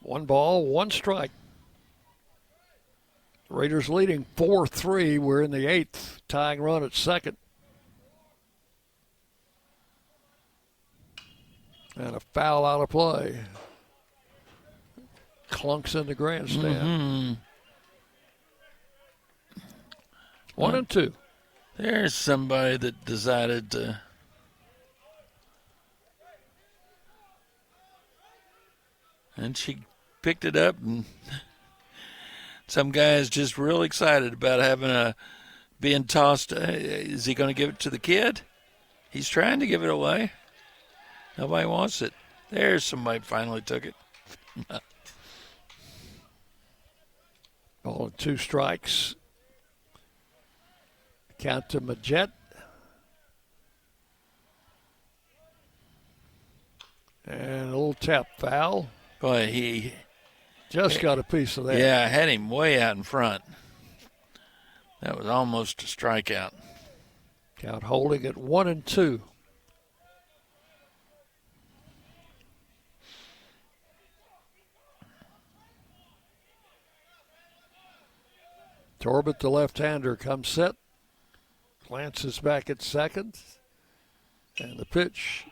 1 ball, 1 strike. Raiders leading 4-3. We're in the 8th, tying run at second. And a foul out of play. Clunks in the grandstand. 1-2. There's somebody that decided to. And she picked it up, and some guy is just real excited about having being tossed. Is he going to give it to the kid? He's trying to give it away. Nobody wants it. There's somebody finally took it. Ball and 2 strikes. Count to Majette. And a little tap foul. Boy, he just got a piece of that. Yeah, I had him way out in front. That was almost a strikeout. Count holding at 1-2. Torbett, the left-hander, comes set. Glances back at second. And the pitch.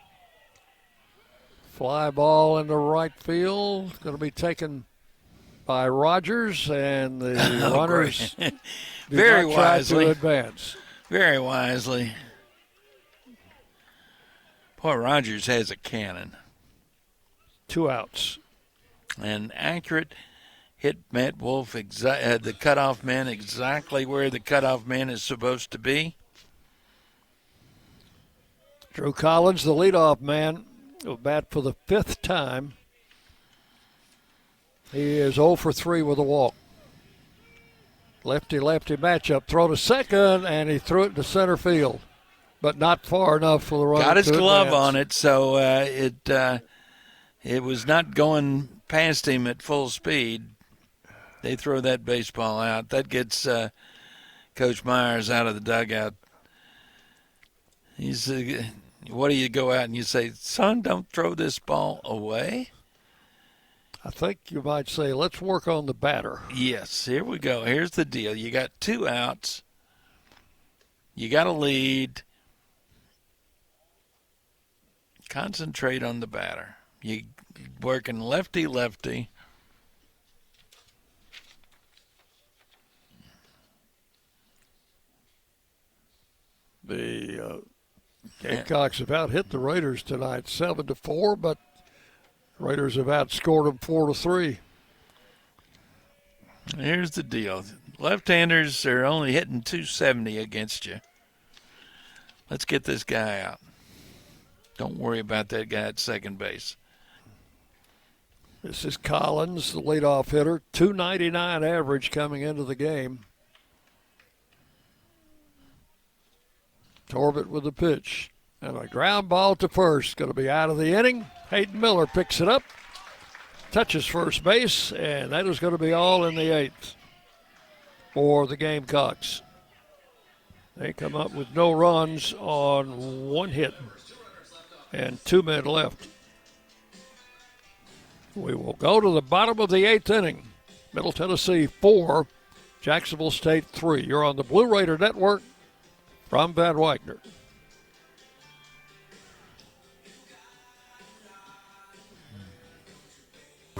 Fly ball into right field. Going to be taken by Rogers, and the runners very not try wisely to advance. Very wisely. Boy, Rogers has a cannon. 2 outs. And accurate hit Matt Wolf, the cutoff man, exactly where the cutoff man is supposed to be. Drew Collins, the leadoff man, will bat for the 5th time. He is 0 for 3 with a walk. Lefty-lefty matchup. Throw to second, and he threw it to center field, but not far enough for the runner. Got his glove advance. on it, so it was not going past him at full speed. They throw that baseball out. That gets Coach Myers out of the dugout. He's, what do you go out and you say, son, don't throw this ball away? I think you might say, let's work on the batter. Yes, here we go. Here's the deal. You got 2 outs. You got a lead. Concentrate on the batter. You working lefty-lefty. The Gamecocks have out-hit the Raiders tonight, 7-4, but Raiders have outscored them 4-3. Here's the deal. Left-handers are only hitting 270 against you. Let's get this guy out. Don't worry about that guy at second base. This is Collins, the leadoff hitter, 299 average coming into the game. Torbett with the pitch. And a ground ball to first. Going to be out of the inning. Hayden Miller picks it up, touches first base, and that is going to be all in the 8th for the Gamecocks. They come up with no runs on 1 hit and 2 men left. We will go to the bottom of the 8th inning. Middle Tennessee 4, Jacksonville State 3. You're on the Blue Raider Network from Van Wagner.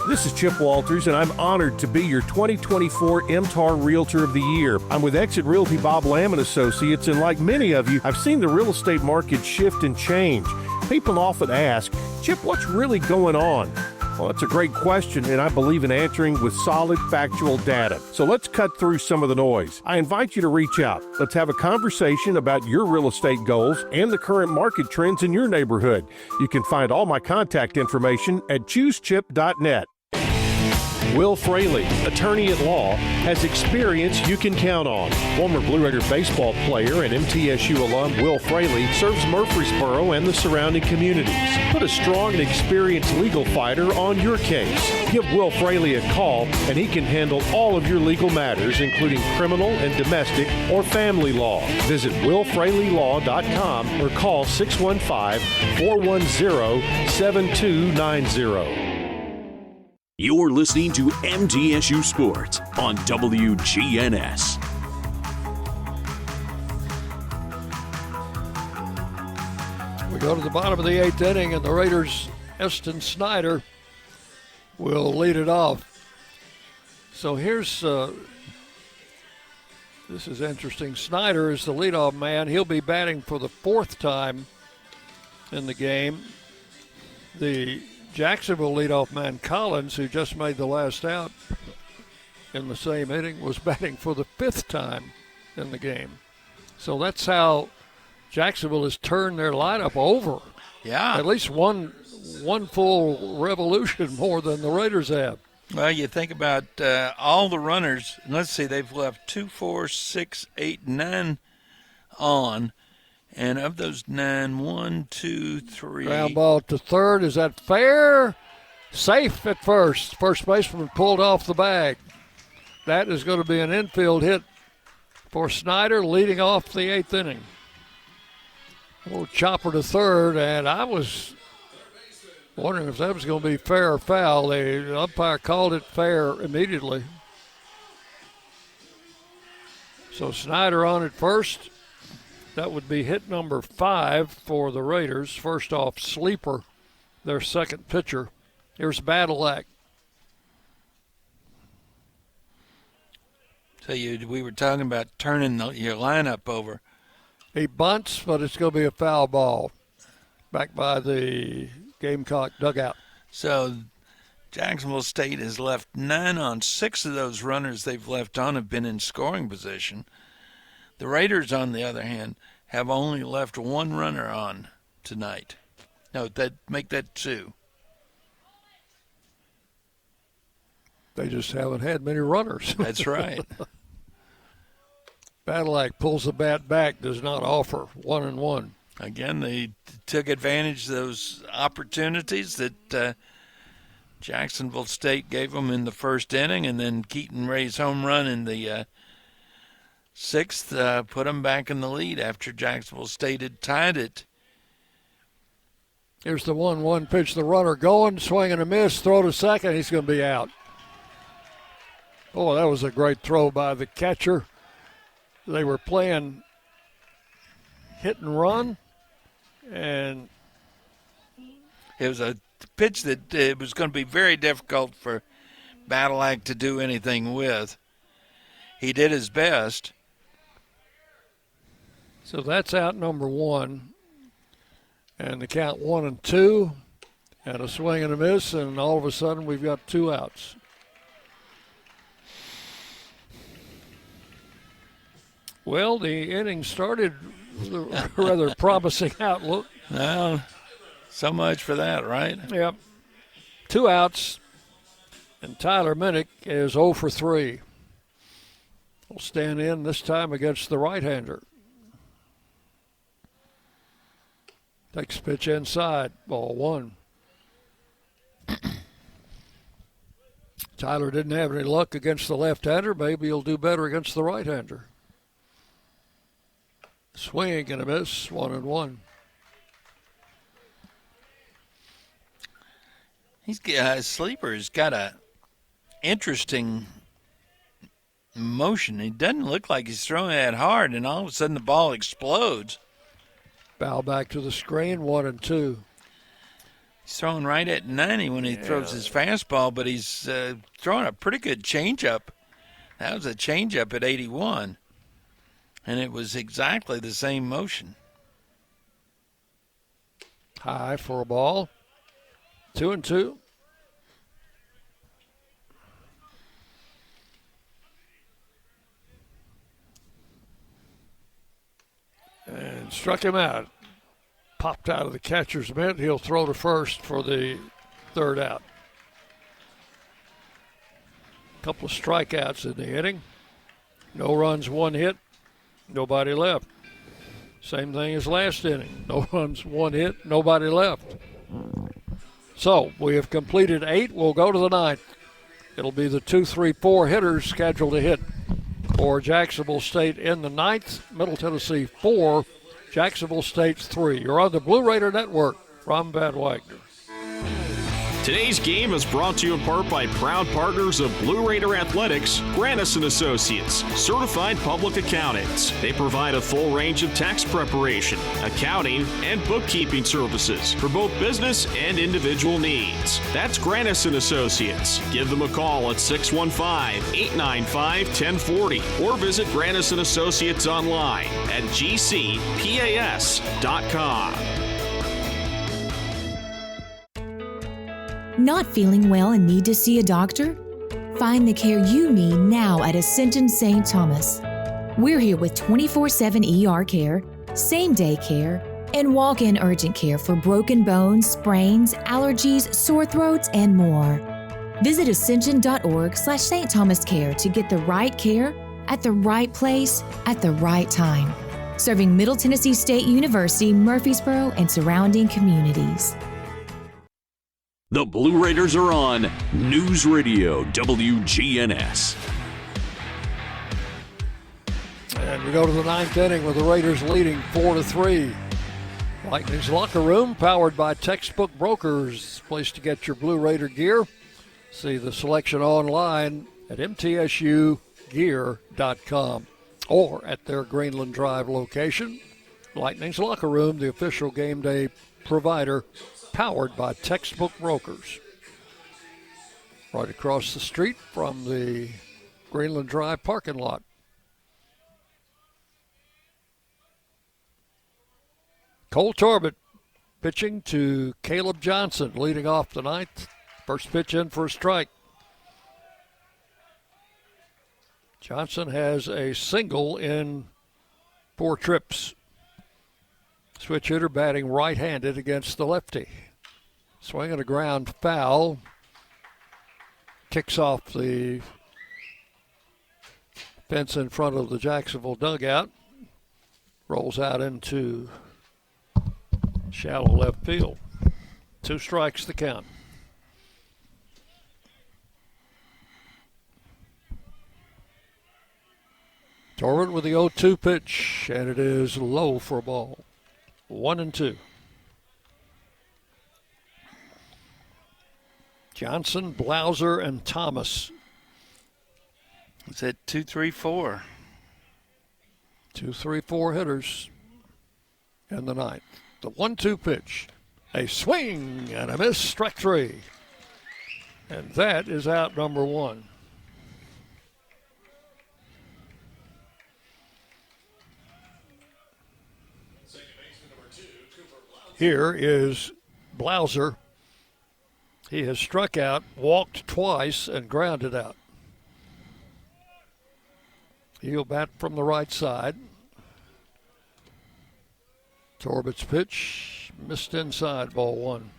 This is Chip Walters, and I'm honored to be your 2024 MTAR Realtor of the Year. I'm with Exit Realty Bob Lamb & Associates, and like many of you, I've seen the real estate market shift and change. People often ask, Chip, what's really going on? Well, that's a great question, and I believe in answering with solid, factual data. So let's cut through some of the noise. I invite you to reach out. Let's have a conversation about your real estate goals and the current market trends in your neighborhood. You can find all my contact information at choosechip.net. Will Fraley, attorney at law, has experience you can count on. Former Blue Raider baseball player and MTSU alum Will Fraley serves Murfreesboro and the surrounding communities. Put a strong and experienced legal fighter on your case. Give Will Fraley a call and he can handle all of your legal matters, including criminal and domestic or family law. Visit willfraleylaw.com or call 615-410-7290. You're listening to MTSU Sports on WGNS. We go to the bottom of the 8th inning, and the Raiders' Eston Snyder will lead it off. So here's, this is interesting. Snyder is the leadoff man. He'll be batting for the 4th time in the game. The Jacksonville leadoff man Collins, who just made the last out in the same inning, was batting for the 5th time in the game. So that's how Jacksonville has turned their lineup over. Yeah. At least one full revolution more than the Raiders have. Well, you think about all the runners. Let's see, they've left 2, 4, 6, 8, 9 on. And of those 9, 1, 2, 3. Ground ball to third. Is that fair? Safe at first. First baseman pulled off the bag. That is going to be an infield hit for Snyder, leading off the 8th inning. A little chopper to third, and I was wondering if that was going to be fair or foul. The umpire called it fair immediately. So Snyder on at first. That would be hit number 5 for the Raiders. First off, Sleeper, their second pitcher. Here's Badalak. So we were talking about turning your lineup over. He bunts, but it's going to be a foul ball back by the Gamecock dugout. So Jacksonville State has left 9 on. 6 of those runners they've left on have been in scoring position. The Raiders, on the other hand, have only left 1 runner on tonight. No, make that 2. They just haven't had many runners. That's right. Badelack pulls the bat back, does not offer. 1-1. Again, they took advantage of those opportunities that Jacksonville State gave them in the first inning, and then Keaton Ray's home run in the 6th put them back in the lead after Jacksonville State had tied it. Here's the 1-1 pitch. The runner going, swing and a miss, throw to second. He's going to be out. Oh, that was a great throw by the catcher. They were playing hit and run, and it was a pitch that it was going to be very difficult for Badelack to do anything with. He did his best. So that's out number 1. And the count 1-2, and a swing and a miss, and all of a sudden we've got 2 outs. Well, the inning started with a rather promising outlook. Well, so much for that, right? Yep. 2 outs, and Tyler Minnick is 0 for 3. Will stand in this time against the right-hander. Takes pitch inside, ball 1. Tyler didn't have any luck against the left-hander. Maybe he'll do better against the right-hander. Swing and a miss, 1-1. Sleeper's got a interesting motion. He doesn't look like he's throwing that hard, and all of a sudden the ball explodes. Foul back to the screen, 1-2. He's throwing right at 90 when he throws his fastball, but he's throwing a pretty good changeup. That was a changeup at 81, and it was exactly the same motion. High for a ball, 2-2. And struck him out. Popped out of the catcher's mitt. He'll throw to first for the 3rd out. Couple of strikeouts in the inning. No runs, 1 hit, nobody left. Same thing as last inning. No runs, 1 hit, nobody left. So we have completed 8. We'll go to the 9th. It'll be the 2, 3, 4 hitters scheduled to hit for Jacksonville State in the 9th. Middle Tennessee 4, Jacksonville State 3. You're on the Blue Raider Network. Ron Van Wagner. Today's game is brought to you in part by proud partners of Blue Raider Athletics, Grannis & Associates, certified public accountants. They provide a full range of tax preparation, accounting, and bookkeeping services for both business and individual needs. That's Grannis & Associates. Give them a call at 615-895-1040 or visit Grannis & Associates online at gcpas.com. Not feeling well and need to see a doctor? Find the care you need now at Ascension St. Thomas. We're here with 24/7 ER care, same-day care, and walk-in urgent care for broken bones, sprains, allergies, sore throats, and more. Visit ascension.org/St. Thomas Care to get the right care at the right place at the right time. Serving Middle Tennessee State University, Murfreesboro, and surrounding communities. The Blue Raiders are on News Radio WGNS. And we go to the 9th inning with the Raiders leading 4-3. Lightning's Locker Room, powered by Textbook Brokers. Place to get your Blue Raider gear. See the selection online at MTSUgear.com or at their Greenland Drive location. Lightning's Locker Room, the official game day provider, powered by Textbook Brokers. Right across the street from the Greenland Drive parking lot. Cole Torbett Pitching to Caleb Johnson, leading off the ninth. First pitch in for a strike. Johnson has a single in 4 trips. Switch hitter batting right-handed against the lefty. Swing and a ground foul. Kicks off the fence in front of the Jacksonville dugout. Rolls out into shallow left field. 2 strikes the count. Torrent with the 0-2 pitch, and it is low for a ball. 1-2. Johnson, Blauser, and Thomas. It's at 2-3-4. 2-3-4 hitters in the ninth. The 1-2 pitch. A swing and a miss, strike 3. And that is out number 1. Here is Blauser. He has struck out, walked twice, and grounded out. He'll bat from the right side. Torbett's pitch, missed inside, ball 1.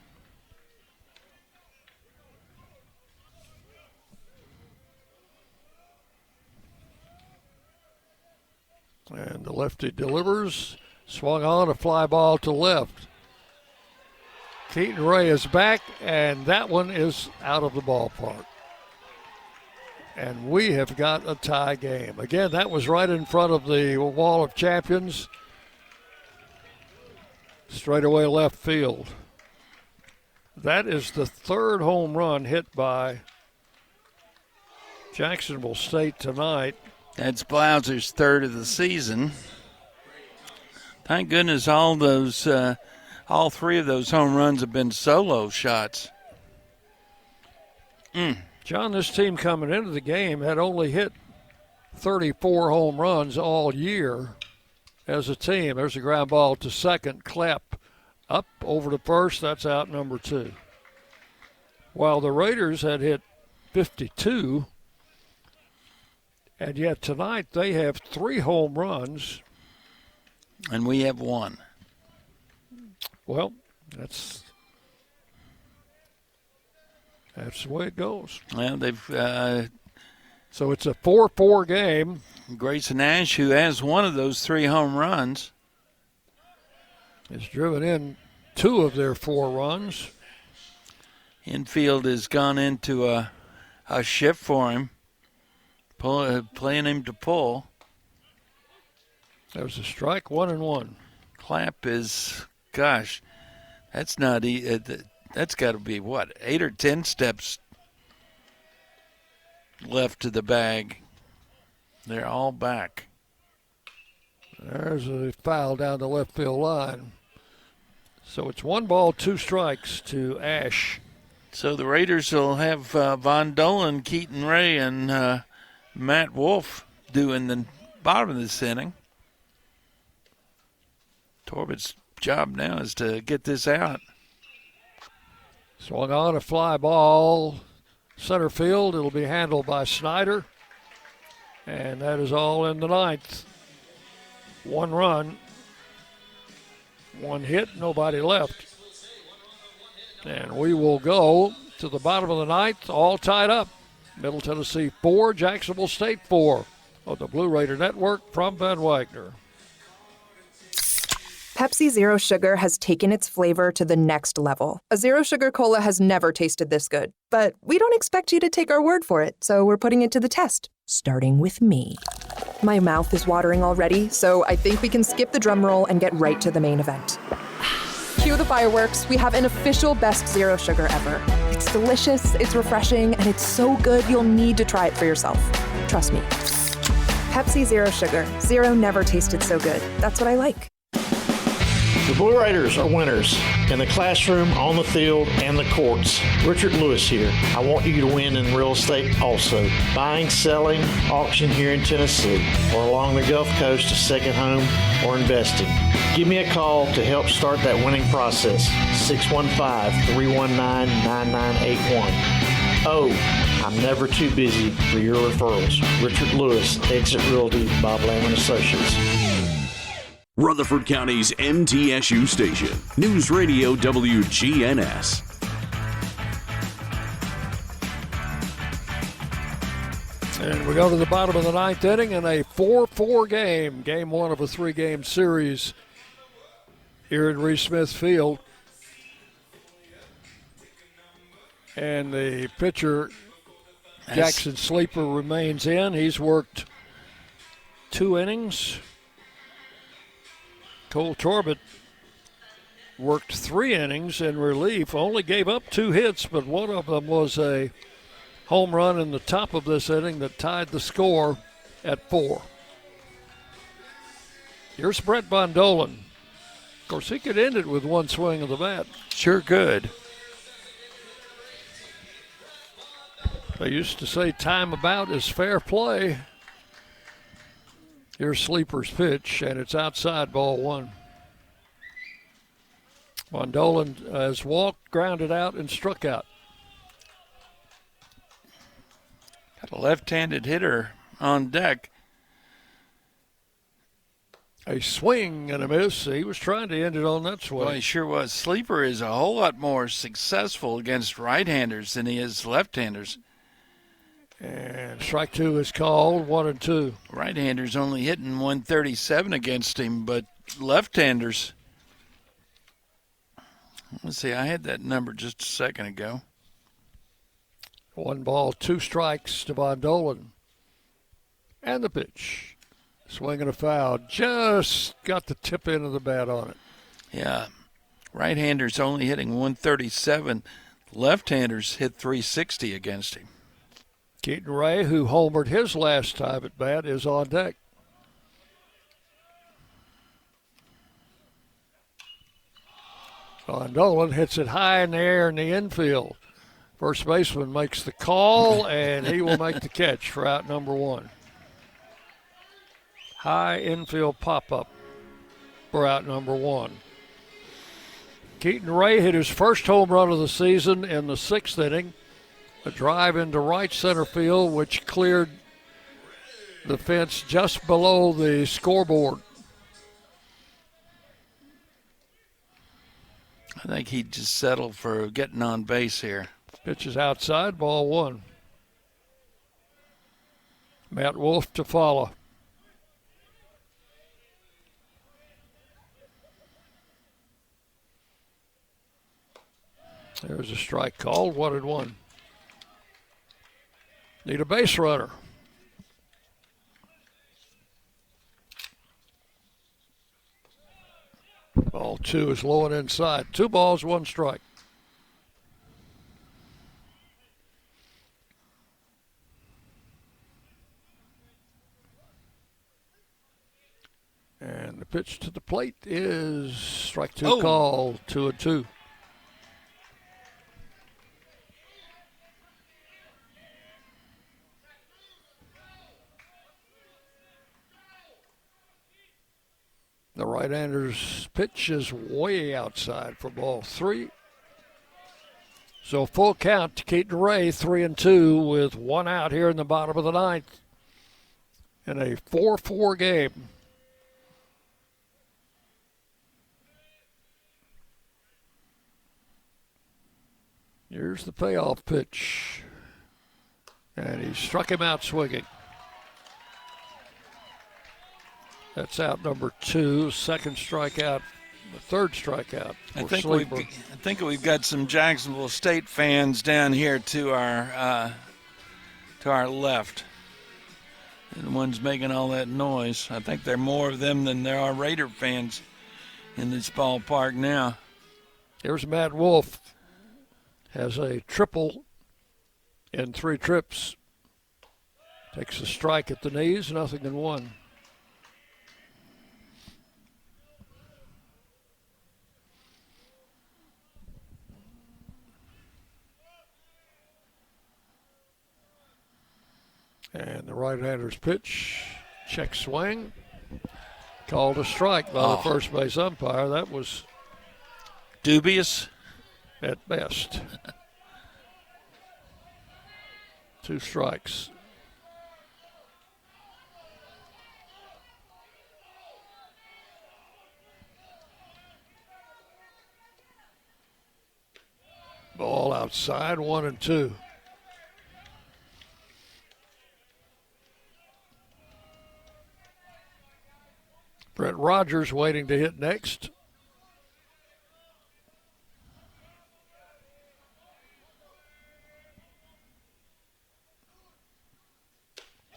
And the lefty delivers, swung on, a fly ball to left. Keaton Ray is back, and that one is out of the ballpark. And we have got a tie game. Again, that was right in front of the wall of champions. Straightaway left field. That is the 3rd home run hit by Jacksonville State tonight. That's Blauser's 3rd of the season. Thank goodness all 3 of those home runs have been solo shots. John, this team coming into the game had only hit 34 home runs all year as a team. There's a ground ball to second. Clapp up over to first. That's out number 2. While the Raiders had hit 52, and yet tonight they have 3 home runs. And we have 1. Well, that's the way it goes. Well, they've so it's a 4-4 game. Grayson Ash, who has 1 of those 3 home runs, has driven in 2 of their 4 runs. Infield has gone into a shift for him, playing him to pull. There's a strike, 1-1. Clapp is, gosh, that's not that's got to be, 8 or 10 steps left to the bag. They're all back. There's a foul down the left field line. So it's 1 ball, 2 strikes to Ash. So the Raiders will have Von Dolan, Keaton Ray, and Matt Wolf doing the bottom of this inning. Torbett's job now is to get this out. Swung on, a fly ball, center field. It'll be handled by Snyder. And that is all in the ninth. 1 run, 1 hit, nobody left. And we will go to the bottom of the ninth, all tied up. Middle Tennessee 4, Jacksonville State 4 of the Blue Raider Network from Van Wagner. Pepsi Zero Sugar has taken its flavor to the next level. A Zero Sugar Cola has never tasted this good. But we don't expect you to take our word for it, so we're putting it to the test, starting with me. My mouth is watering already, so I think we can skip the drum roll and get right to the main event. Cue the fireworks. We have an official best Zero Sugar ever. It's delicious, it's refreshing, and it's so good you'll need to try it for yourself. Trust me. Pepsi Zero Sugar. Zero never tasted so good. That's what I like. The Blue Raiders are winners in the classroom, on the field, and the courts. Richard Lewis here. I want you to win in real estate also. Buying, selling, auction here in Tennessee, or along the Gulf Coast, a second home, or investing. Give me a call to help start that winning process. 615-319-9981. Oh, I'm never too busy for your referrals. Richard Lewis, Exit Realty, Bob Lamb & Associates. Rutherford County's MTSU station, News Radio WGNS. And we go to the bottom of the ninth inning in a 4-4 game. Game one of a three-game series here at Reese Smith Field. And the pitcher, Jackson Sleeper, remains in. He's worked 2 innings. Cole Torbett worked 3 innings in relief, only gave up 2 hits, but one of them was a home run in the top of this inning that tied the score at 4. Here's Brett Bondolan. Of course, he could end it with one swing of the bat. Sure could. They used to say time about is fair play. Here's Sleeper's pitch, and it's outside, ball 1. Bondolan has walked, grounded out, and struck out. Got a left-handed hitter on deck. A swing and a miss. He was trying to end it on that swing. Well, he sure was. Sleeper is a whole lot more successful against right-handers than he is left-handers. And strike 2 is called, 1-2. Right-handers only hitting 137 against him, but left-handers, let's see, I had that number just a second ago. 1 ball, 2 strikes to Bondolan. And the pitch. Swing and a foul. Just got the tip end of the bat on it. Yeah. Right-handers only hitting 137. Left-handers hit 360 against him. Keaton Ray, who homered his last time at bat, is on deck. Bondolan hits it high in the air in the infield. First baseman makes the call, and he will make the catch for out number 1. High infield pop-up for out number 1. Keaton Ray hit his first home run of the season in the 6th inning. A drive into right center field, which cleared the fence just below the scoreboard. I think he just settled for getting on base here. Pitch is outside, ball 1. Matt Wolf to follow. There's a strike called, 1-1. Need a base runner. Ball 2 is low and inside. 2 balls, 1 strike. And the pitch to the plate is strike 2 called, 2-2. The right-hander's pitch is way outside for ball 3. So full count to Keaton Ray, 3-2 with 1 out here in the bottom of the 9th in a 4-4 game. Here's the payoff pitch. And he struck him out swinging. That's out number 2, second strikeout, the third strikeout. I think we've got some Jacksonville State fans down here to our left. The ones making all that noise. I think there are more of them than there are Raider fans in this ballpark now. Here's Matt Wolf. Has a triple in 3 trips. Takes a strike at the knees, 0-1. And the right-hander's pitch, check swing. Called a strike by the first base umpire. That was dubious at best. 2 strikes. Ball outside, 1-2. Brett Rogers waiting to hit next.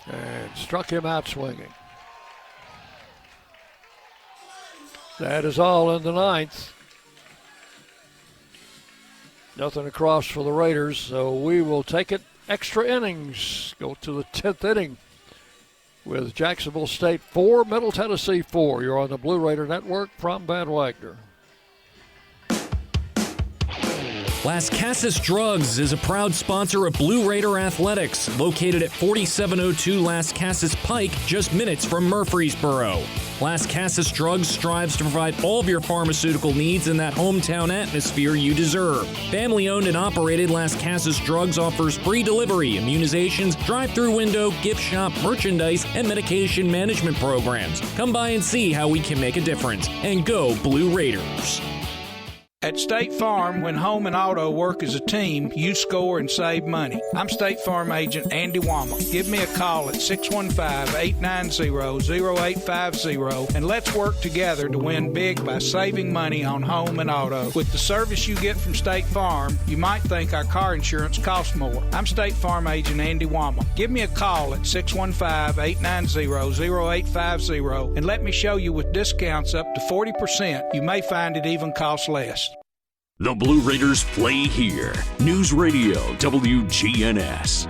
And struck him out swinging. That is all in the 9th. Nothing across for the Raiders, so we will take it extra innings. Go to the 10th inning with Jacksonville State 4, Middle Tennessee 4. You're on the Blue Raider Network from Van Wagner. Las Casas Drugs is a proud sponsor of Blue Raider Athletics, located at 4702 Las Casas Pike, just minutes from Murfreesboro. Las Casas Drugs strives to provide all of your pharmaceutical needs in that hometown atmosphere you deserve. Family-owned and operated, Las Casas Drugs offers free delivery, immunizations, drive-through window, gift shop, merchandise, and medication management programs. Come by and see how we can make a difference. And go Blue Raiders. At State Farm, when home and auto work as a team, you score and save money. I'm State Farm agent Andy Wama. Give me a call at 615-890-0850 and let's work together to win big by saving money on home and auto. With the service you get from State Farm, you might think our car insurance costs more. I'm State Farm agent Andy Wama. Give me a call at 615-890-0850 and let me show you with discounts up to 40%. You may find it even costs less. The Blue Raiders play here. News Radio WGNS.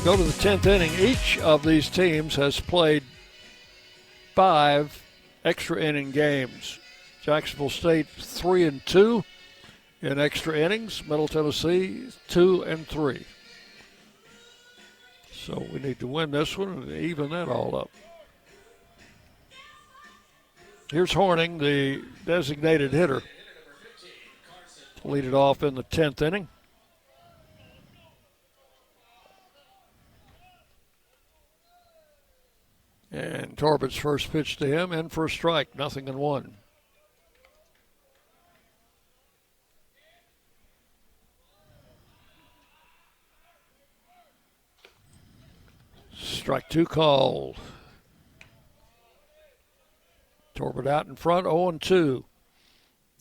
Go to the 10th inning. Each of these teams has played 5 extra inning games. Jacksonville State 3-2 in extra innings. Middle Tennessee 2-3. So we need to win this one and even that all up. Here's Horning, the designated hitter, to lead it off in the 10th inning. And Torbett's first pitch to him, in for a strike, 0-1. Strike 2 called. Torbett out in front, 0-2.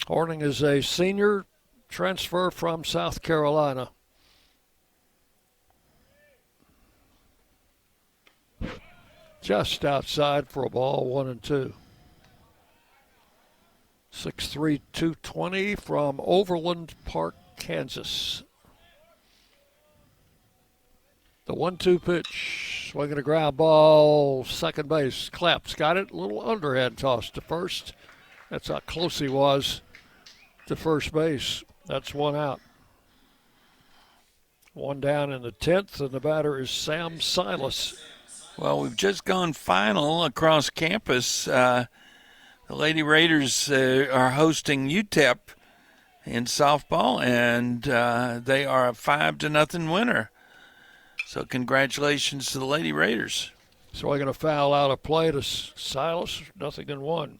Horning is a senior transfer from South Carolina. Just outside for a ball, 1-2. 6'3", 220 from Overland Park, Kansas. The 1-2 pitch, swinging a ground ball, second base. Claps got it, a little underhand toss to first. That's how close he was to first base. That's 1 out. 1 down in the 10th, and the batter is Sam Silas. Well, we've just gone final across campus. The Lady Raiders are hosting UTEP in softball, and they are a 5-0 winner. So congratulations to the Lady Raiders. Swinging a foul out of play to Silas, 0-1.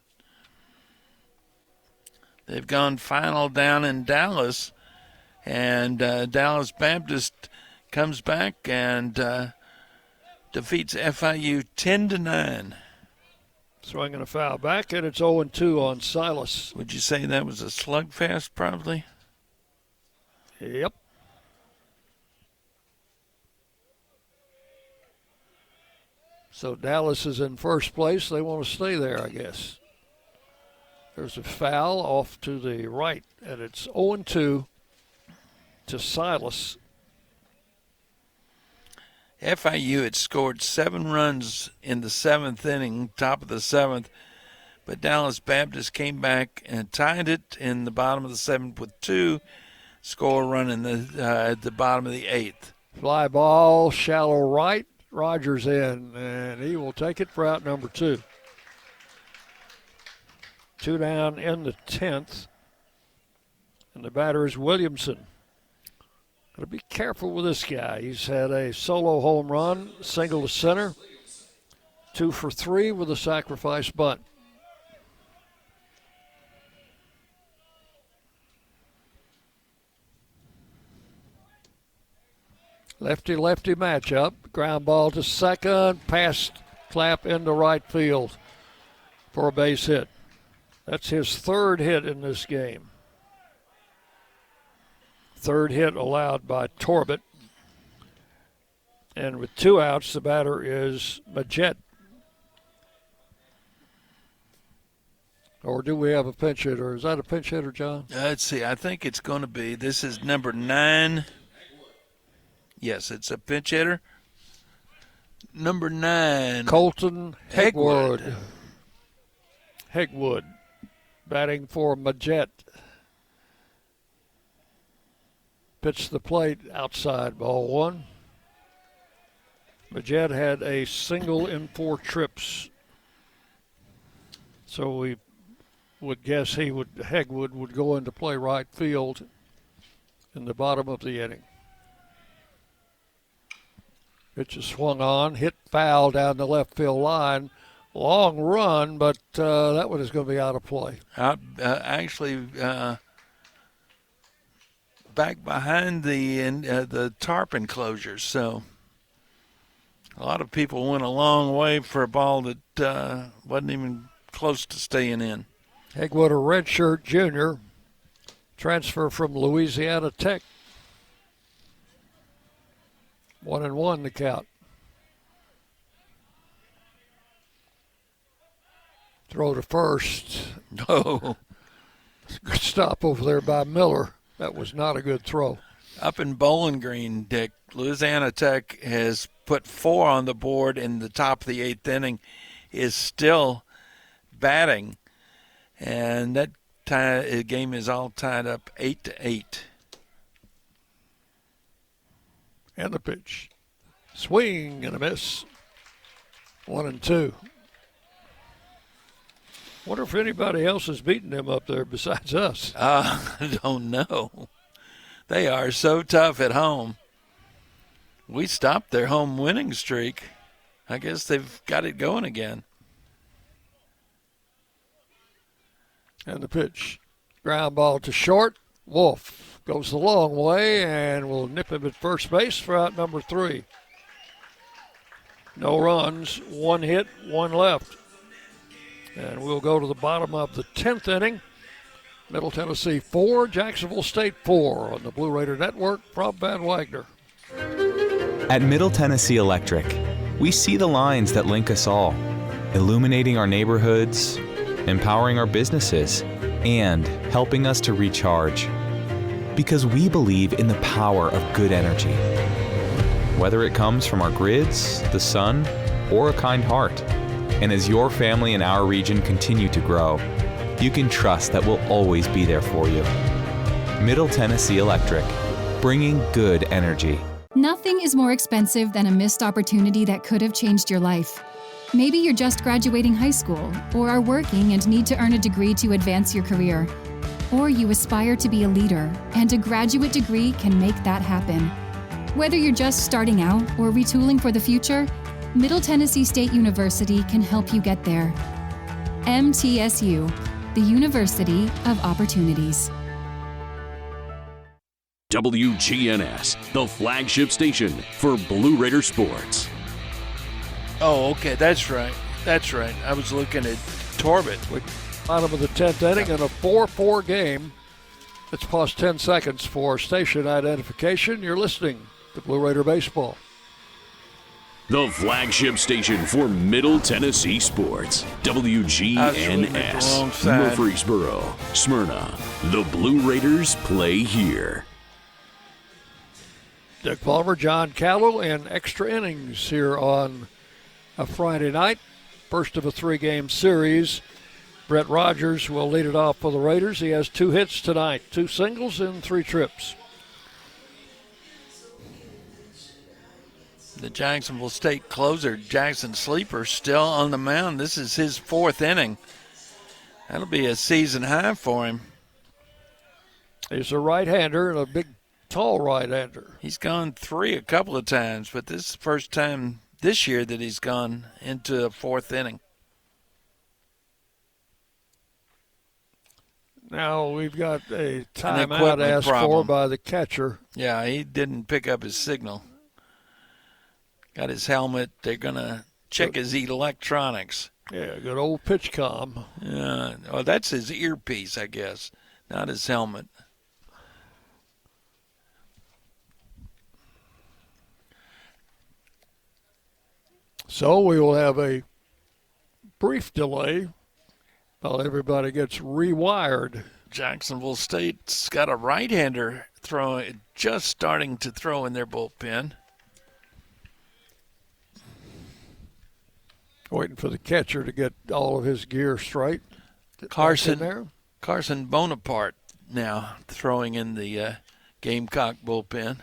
They've gone final down in Dallas, and Dallas Baptist comes back and defeats FIU 10-9. Swinging a foul back, and it's 0-2 on Silas. Would you say that was a slugfest, probably? Yep. So Dallas is in first place. They want to stay there, I guess. There's a foul off to the right, and it's 0-2 to Silas. FIU had scored 7 runs in the 7th inning, top of the 7th, but Dallas Baptist came back and tied it in the bottom of the 7th with 2, score a run in the at the bottom of the 8th. Fly ball, shallow right. Rogers in, and he will take it for out number 2. 2 down in the 10th. And the batter is Williamson. Got to be careful with this guy. He's had a solo home run, single to center, 2 for 3 with a sacrifice bunt. Lefty-lefty matchup. Ground ball to second. Past Clapp into right field for a base hit. That's his 3rd hit in this game. 3rd hit allowed by Torbett. And with 2 outs, the batter is Majette. Or do we have a pinch hitter? Is that a pinch hitter, John? Let's see. I think it's going to be. This is number 9. Yes, it's a pinch hitter. Number 9. Colton Hegwood. Hegwood batting for Majette. Pitch the plate outside, ball 1. Majette had a single in 4 trips. So we would guess Hegwood would go into play right field in the bottom of the inning. Pitch is swung on, hit foul down the left field line. Long run, but that one is going to be out of play. Back behind the tarp enclosures. So a lot of people went a long way for a ball that wasn't even close to staying in. Hegwood, a redshirt junior, transfer from Louisiana Tech. 1-1 the count. Throw to first. No. Good stop over there by Miller. That was not a good throw. Up in Bowling Green, Dick, Louisiana Tech has put 4 on the board in the top of the 8th inning, is still batting, and that game is all tied up 8-8. And the pitch. Swing and a miss. 1-2. Wonder if anybody else is beating them up there besides us. I don't know. They are so tough at home. We stopped their home winning streak. I guess they've got it going again. And the pitch. Ground ball to short. Wolf goes the long way and will nip him at first base for out number 3. No runs, 1 hit, 1 left. And we'll go to the bottom of the 10th inning. Middle Tennessee 4, Jacksonville State 4 on the Blue Raider Network from Van Wagner. At Middle Tennessee Electric, we see the lines that link us all, illuminating our neighborhoods, empowering our businesses, and helping us to recharge. Because we believe in the power of good energy. Whether it comes from our grids, the sun, or a kind heart. And as your family and our region continue to grow, you can trust that we'll always be there for you. Middle Tennessee Electric, bringing good energy. Nothing is more expensive than a missed opportunity that could have changed your life. Maybe you're just graduating high school, or are working and need to earn a degree to advance your career. Or you aspire to be a leader, and a graduate degree can make that happen. Whether you're just starting out or retooling for the future, Middle Tennessee State University can help you get there. MTSU, the University of Opportunities. WGNS, the flagship station for Blue Raider sports. Oh, okay, that's right. That's right. I was looking at Torbett. Bottom of the 10th inning in a 4-4 game. Let's pause 10 seconds for station identification. You're listening to Blue Raider Baseball. The flagship station for Middle Tennessee sports. WGNS, Murfreesboro, Smyrna. The Blue Raiders play here. Dick Palmer, John Callow, and extra innings here on a Friday night. First of a 3-game series. Brett Rogers will lead it off for the Raiders. He has 2 hits tonight, 2 singles and 3 trips. The Jacksonville State closer, Jackson Sleeper, still on the mound. This is his 4th inning. That'll be a season high for him. He's a right-hander and a big, tall right-hander. He's gone 3 a couple of times, but this is the first time this year that he's gone into a 4th inning. Now we've got a timeout asked for by the catcher. Yeah, he didn't pick up his signal. Got his helmet. They're going to check his electronics. Yeah, good old pitch comm. Yeah, well, that's his earpiece, I guess, not his helmet. So we will have a brief delay while everybody gets rewired. Jacksonville State's got a right-hander just starting to throw in their bullpen. Waiting for the catcher to get all of his gear straight. Carson Bonaparte now throwing in the Gamecock bullpen.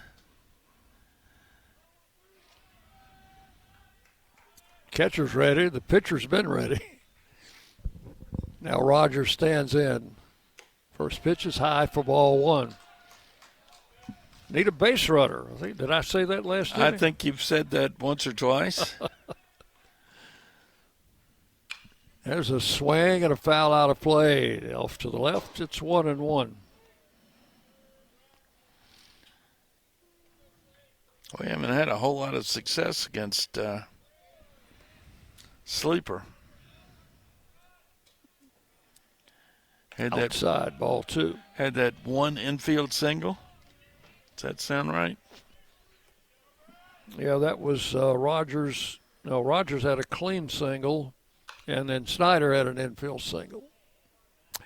Catcher's ready. The pitcher's been ready. Now Rogers stands in. First pitch is high for ball 1. Need a base runner. Did I say that last inning? I think you've said that once or twice. There's a swing and a foul out of play. Off to the left, it's 1-1. We haven't had a whole lot of success against Sleeper. Outside, ball 2. Had that one infield single. Does that sound right? Yeah, that was Rogers. No, Rogers had a clean single, and then Snyder had an infield single.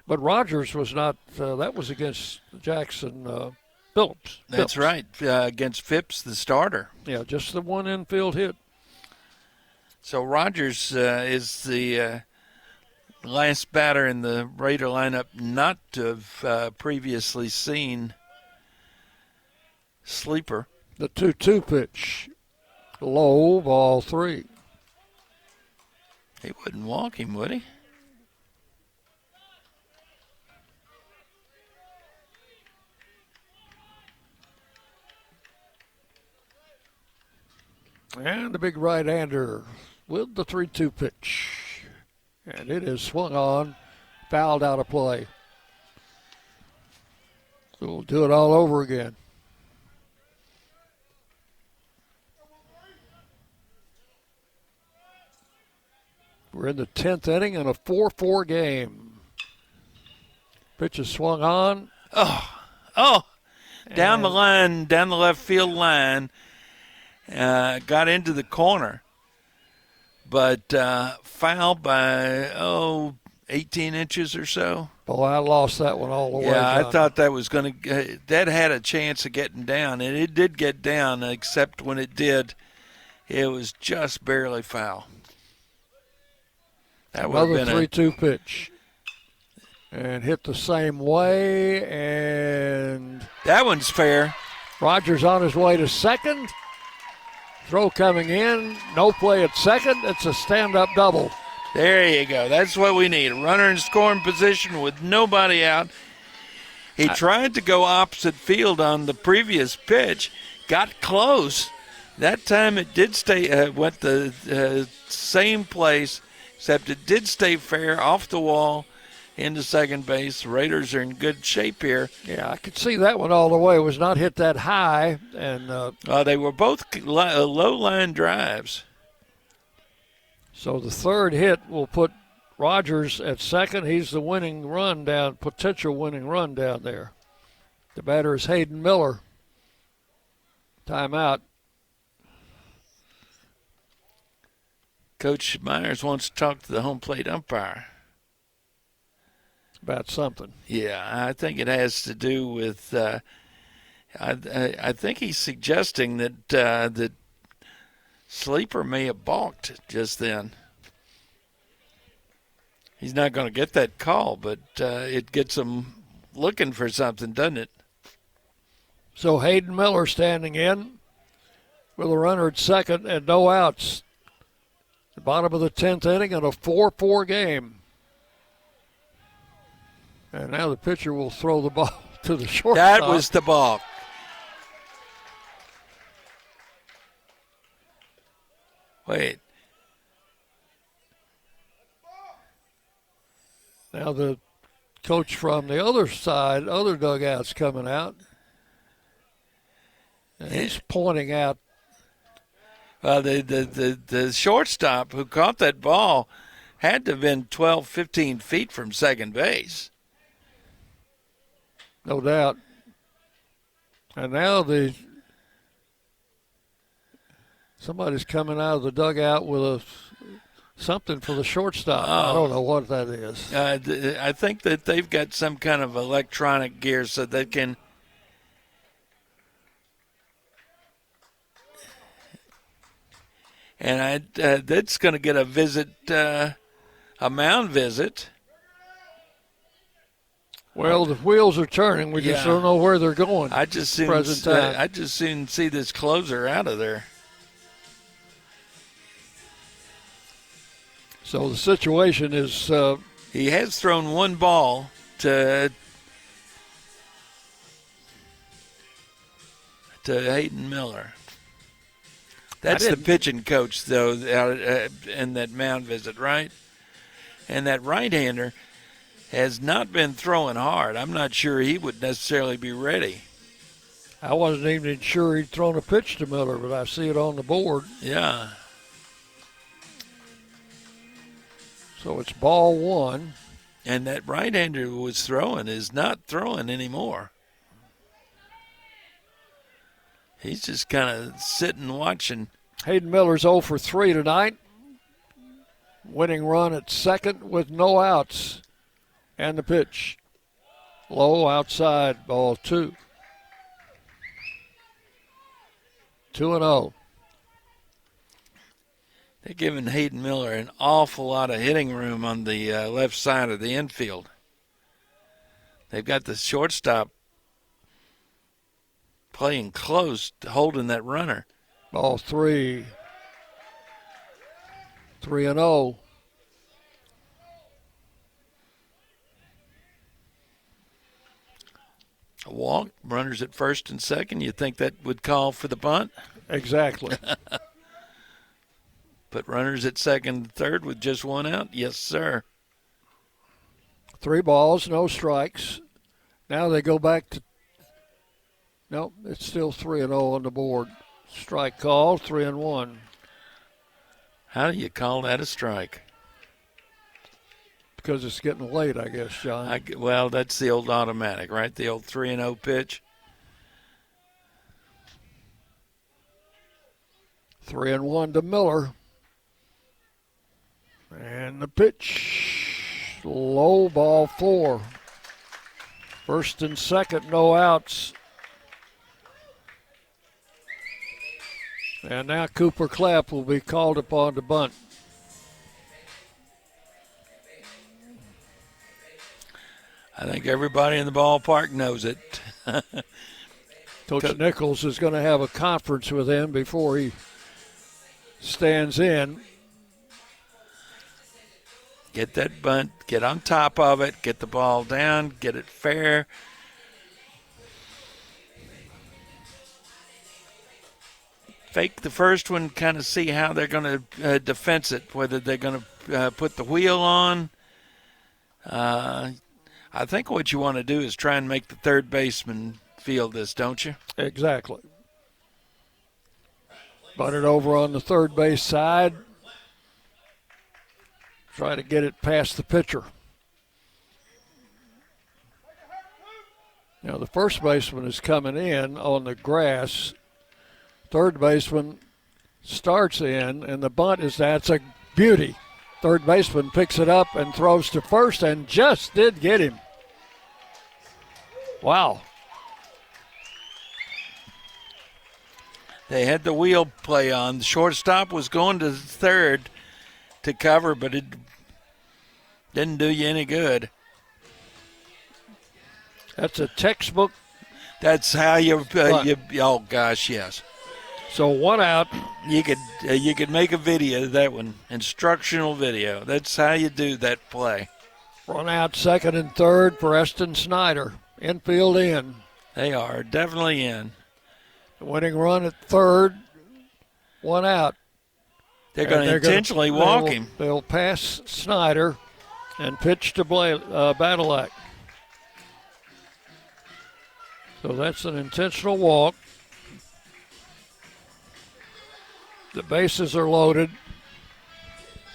But Rogers was not, that was against Jackson Phillips. That's right, against Phipps, the starter. Yeah, just the one infield hit. So Rogers is the last batter in the Raider lineup not to have previously seen Sleeper. The 2-2 pitch. Low, ball 3. He wouldn't walk him, would he? And the big right-hander with the 3-2 pitch. And it is swung on, fouled out of play. So we'll do it all over again. We're in the 10th inning in a 4-4 game. Pitch is swung on. Down the line, down the left field line. Got into the corner. But fouled by, 18 inches or so. Oh, I lost that one all the way. Yeah, John. I thought that was going to – that had a chance of getting down, and it did get down, except when it did, it was just barely foul. That would another have been 3-2 pitch. And hit the same way, and that one's fair. Rogers on his way to second. Throw coming in. No play at second. It's a stand-up double. There you go. That's what we need. A runner in scoring position with nobody out. He tried to go opposite field on the previous pitch. Got close. That time it did stay, went the same place, except it did stay fair off the wall into second base. The Raiders are in good shape here. Yeah, I could see that one all the way. It was not hit that high. And they were both low line drives. So the third hit will put Rogers at second. He's the winning run down, potential winning run down there. The batter is Hayden Miller. Timeout. Coach Myers wants to talk to the home plate umpire. About something. Yeah, I think it has to do with. I think he's suggesting that that Sleeper may have balked just then. He's not going to get that call, but it gets him looking for something, doesn't it? So Hayden Miller standing in. with a runner at second and no outs. The bottom of the 10th inning in a 4-4 game. And now the pitcher will throw the ball to the shortstop. That was the ball. Wait. Now the coach from the other side, other dugout's coming out. And he's pointing out. The shortstop who caught that ball had to have been 12, 15 feet from second base. No doubt. And now somebody's coming out of the dugout with something for the shortstop. I don't know what that is. I think that they've got some kind of electronic gear so they can. And that's going to get a visit, a mound visit. Well, the wheels are turning. We just don't know where they're going. I just soon see this closer out of there. So the situation is he has thrown one ball to Hayden Miller. That's the pitching coach, though, in that mound visit, right? And that right-hander has not been throwing hard. I'm not sure he would necessarily be ready. I wasn't even sure he'd thrown a pitch to Miller, but I see it on the board. Yeah. So it's ball one. And that right-hander who was throwing is not throwing anymore. He's just kind of sitting watching. Hayden Miller's 0 for 3 tonight. Winning run at second with no outs. And the pitch. Low outside, ball 2. 2-0. They're giving Hayden Miller an awful lot of hitting room on the left side of the infield. They've got the shortstop playing close, holding that runner. Ball 3. 3-0. A walk, runners at first and second. You think that would call for the bunt? Exactly. But runners at second and third with just one out? Yes, sir. 3 balls, no strikes. Now they go back to. Nope, it's still 3-0 on the board. Strike call, 3-1. How do you call that a strike? Because it's getting late, I guess, John. Well, that's the old automatic, right? The old 3-0 pitch. 3-1 to Miller. And the pitch, low, ball 4. First and second, no outs. And now Cooper Clapp will be called upon to bunt. I think everybody in the ballpark knows it. Coach Nichols is going to have a conference with him before he stands in. Get that bunt, get on top of it, get the ball down, get it fair. Fake the first one, kind of see how they're going to defense it, whether they're going to put the wheel on. I think what you want to do is try and make the third baseman feel this, don't you? Exactly. Bunt it over on the third base side. Try to get it past the pitcher. Now the first baseman is coming in on the grass. Third baseman starts in, and the bunt that's a beauty. Third baseman picks it up and throws to first and just did get him. Wow. They had the wheel play on. The shortstop was going to third to cover, but it didn't do you any good. That's a textbook. That's how you oh, gosh, yes. So 1 out. You could make a video of that one, instructional video. That's how you do that play. 1 out, second and third for Eston Snyder. Infield in. They are definitely in. The winning run at third. 1 out. They're going to intentionally walk him. They'll pass Snyder and pitch to Badalak. So that's an intentional walk. The bases are loaded.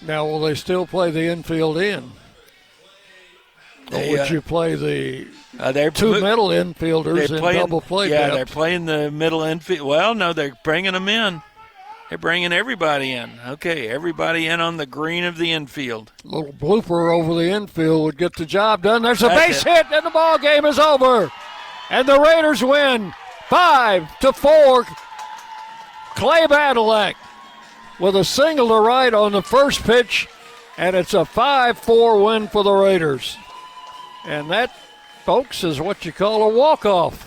Now, will they still play the infield in? Or would you play the two middle infielders in double play depth? They're playing the middle infield. Well, no, they're bringing them in. They're bringing everybody in. Okay, everybody in on the green of the infield. A little blooper over the infield would get the job done. There's a base hit, and the ball game is over. And the Raiders win 5-4. Clay Badalak with a single to right on the first pitch, and it's a 5-4 win for the Raiders. And that, folks, is what you call a walk-off.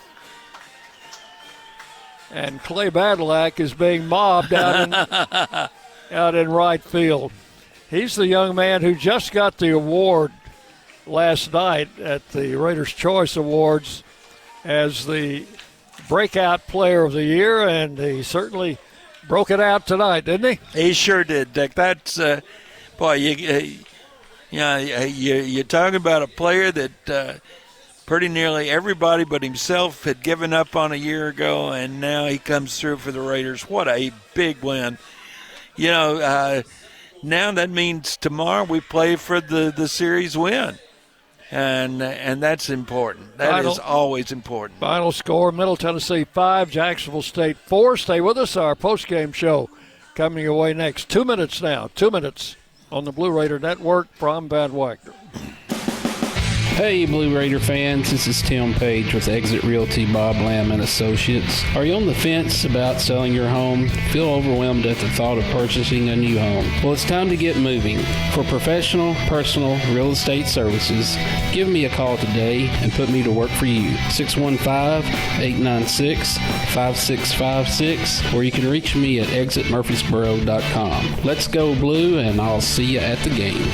And Clay Badalak is being mobbed out in right field. He's the young man who just got the award last night at the Raiders' Choice Awards as the breakout player of the year, and he certainly broke it out tonight, didn't he? He sure did, Dick. That's, boy, you're talking about a player that pretty nearly everybody but himself had given up on a year ago, and now he comes through for the Raiders. What a big win. Now that means tomorrow we play for the series win. And that's important. That is always important. Final score, Middle Tennessee 5, Jacksonville State 4. Stay with us. Our postgame show coming your way next. 2 minutes now. 2 minutes on the Blue Raider Network from Van Wagner. Hey, Blue Raider fans, this is Tim Page with Exit Realty Bob Lamb & Associates. Are you on the fence about selling your home? Feel overwhelmed at the thought of purchasing a new home? Well, it's time to get moving. For professional, personal real estate services, give me a call today and put me to work for you. 615-896-5656, or you can reach me at exitmurfreesboro.com. Let's go Blue, and I'll see you at the game.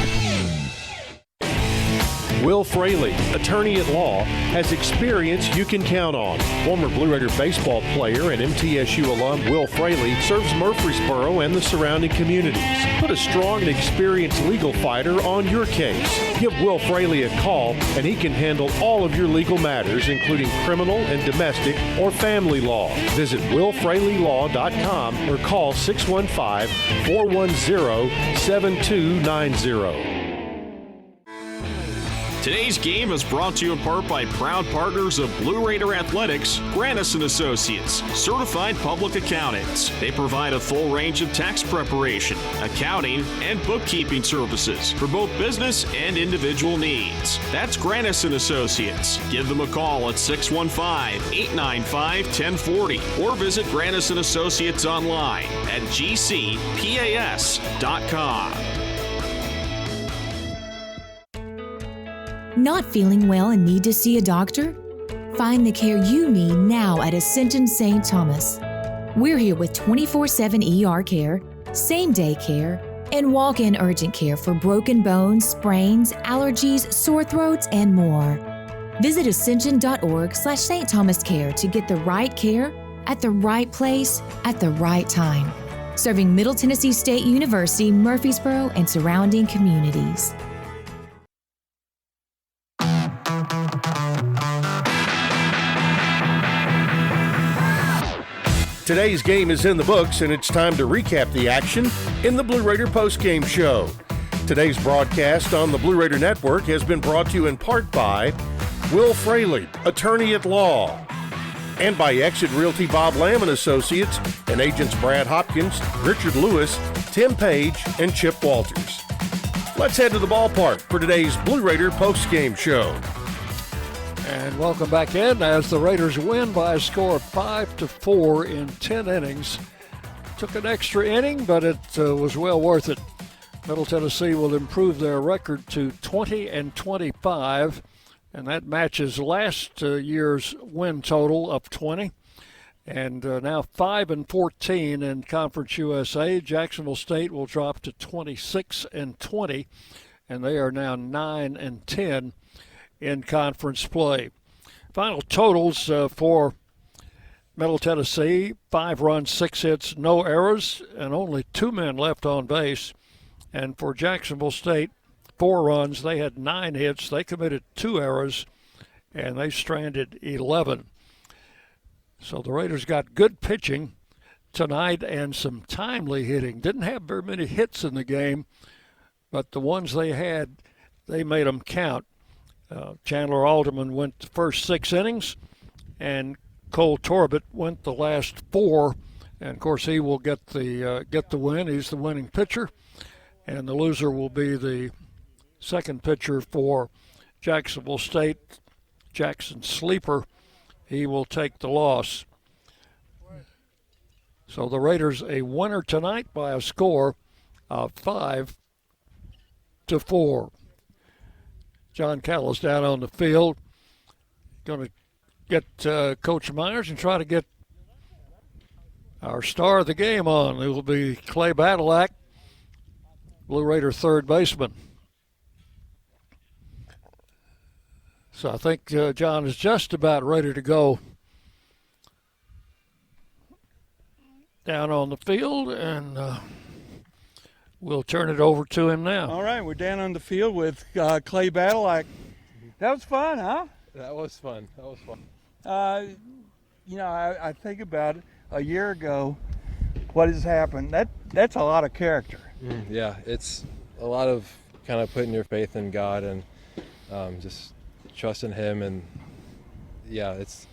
Will Fraley, attorney at law, has experience you can count on. Former Blue Raider baseball player and MTSU alum Will Fraley serves Murfreesboro and the surrounding communities. Put a strong and experienced legal fighter on your case. Give Will Fraley a call and he can handle all of your legal matters, including criminal and domestic or family law. Visit willfraleylaw.com or call 615-410-7290. Today's game is brought to you in part by proud partners of Blue Raider Athletics, Grannis & Associates, certified public accountants. They provide a full range of tax preparation, accounting, and bookkeeping services for both business and individual needs. That's Grannis & Associates. Give them a call at 615-895-1040 or visit Grannis & Associates online at gcpas.com. Not feeling well and need to see a doctor? Find the care you need now at Ascension St. Thomas. We're here with 24/7 ER care, same-day care, and walk-in urgent care for broken bones, sprains, allergies, sore throats, and more. Visit ascension.org/St. Thomas Care to get the right care at the right place at the right time. Serving Middle Tennessee State University, Murfreesboro, and surrounding communities. Today's game is in the books, and it's time to recap the action in the Blue Raider postgame show. Today's broadcast on the Blue Raider Network has been brought to you in part by Will Fraley, attorney at law, and by Exit Realty Bob Lamb & Associates and agents Brad Hopkins, Richard Lewis, Tim Page, and Chip Walters. Let's head to the ballpark for today's Blue Raider postgame show. And welcome back in as the Raiders win by a score of 5-4 in 10 innings. Took an extra inning, but it was well worth it. Middle Tennessee will improve their record to 20-25, and that matches last year's win total of 20. And now 5-14 in Conference USA. Jacksonville State will drop to 26-20, and they are now 9-10 in conference play. Final totals for Middle Tennessee: 5 runs, 6 hits, no errors, and only 2 men left on base. And for Jacksonville State, 4 runs, they had 9 hits, they committed 2 errors, and they stranded 11. So the Raiders got good pitching tonight and some timely hitting. Didn't have very many hits in the game, but the ones they had, they made them count. Chandler Alderman went the first 6 innings, and Cole Torbett went the last 4. And of course, he will get the win. He's the winning pitcher, and the loser will be the second pitcher for Jacksonville State, Jackson Sleeper. He will take the loss. So the Raiders a winner tonight by a score of 5-4. John Callis down on the field. Going to get Coach Myers and try to get our star of the game on. It will be Clay Badalak, Blue Raider third baseman. So I think John is just about ready to go down on the field, and we'll turn it over to him now. All right, we're down on the field with Clay Badalak. That was fun, huh? That was fun. I think about it. A year ago, what has happened, that's a lot of character. Yeah, it's a lot of kind of putting your faith in God and just trusting Him, and yeah, it's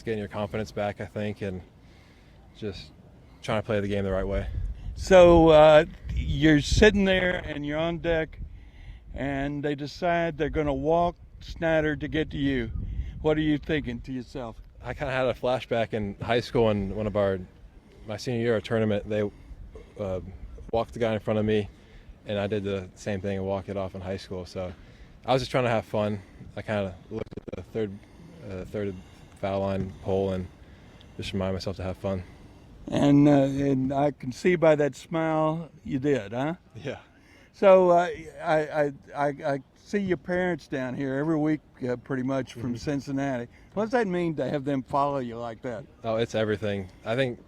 getting your confidence back, I think, and just trying to play the game the right way. So you're sitting there and you're on deck, and they decide they're going to walk Snyder to get to you. What are you thinking to yourself? I kind of had a flashback in high school in one of my senior year tournament. They walked the guy in front of me, and I did the same thing and walk it off in high school. So I was just trying to have fun. I kind of looked at the third foul line pole and just remind myself to have fun. And I can see by that smile you did, huh? Yeah. So I see your parents down here every week pretty much from Cincinnati. What does that mean to have them follow you like that? Oh, it's everything. I think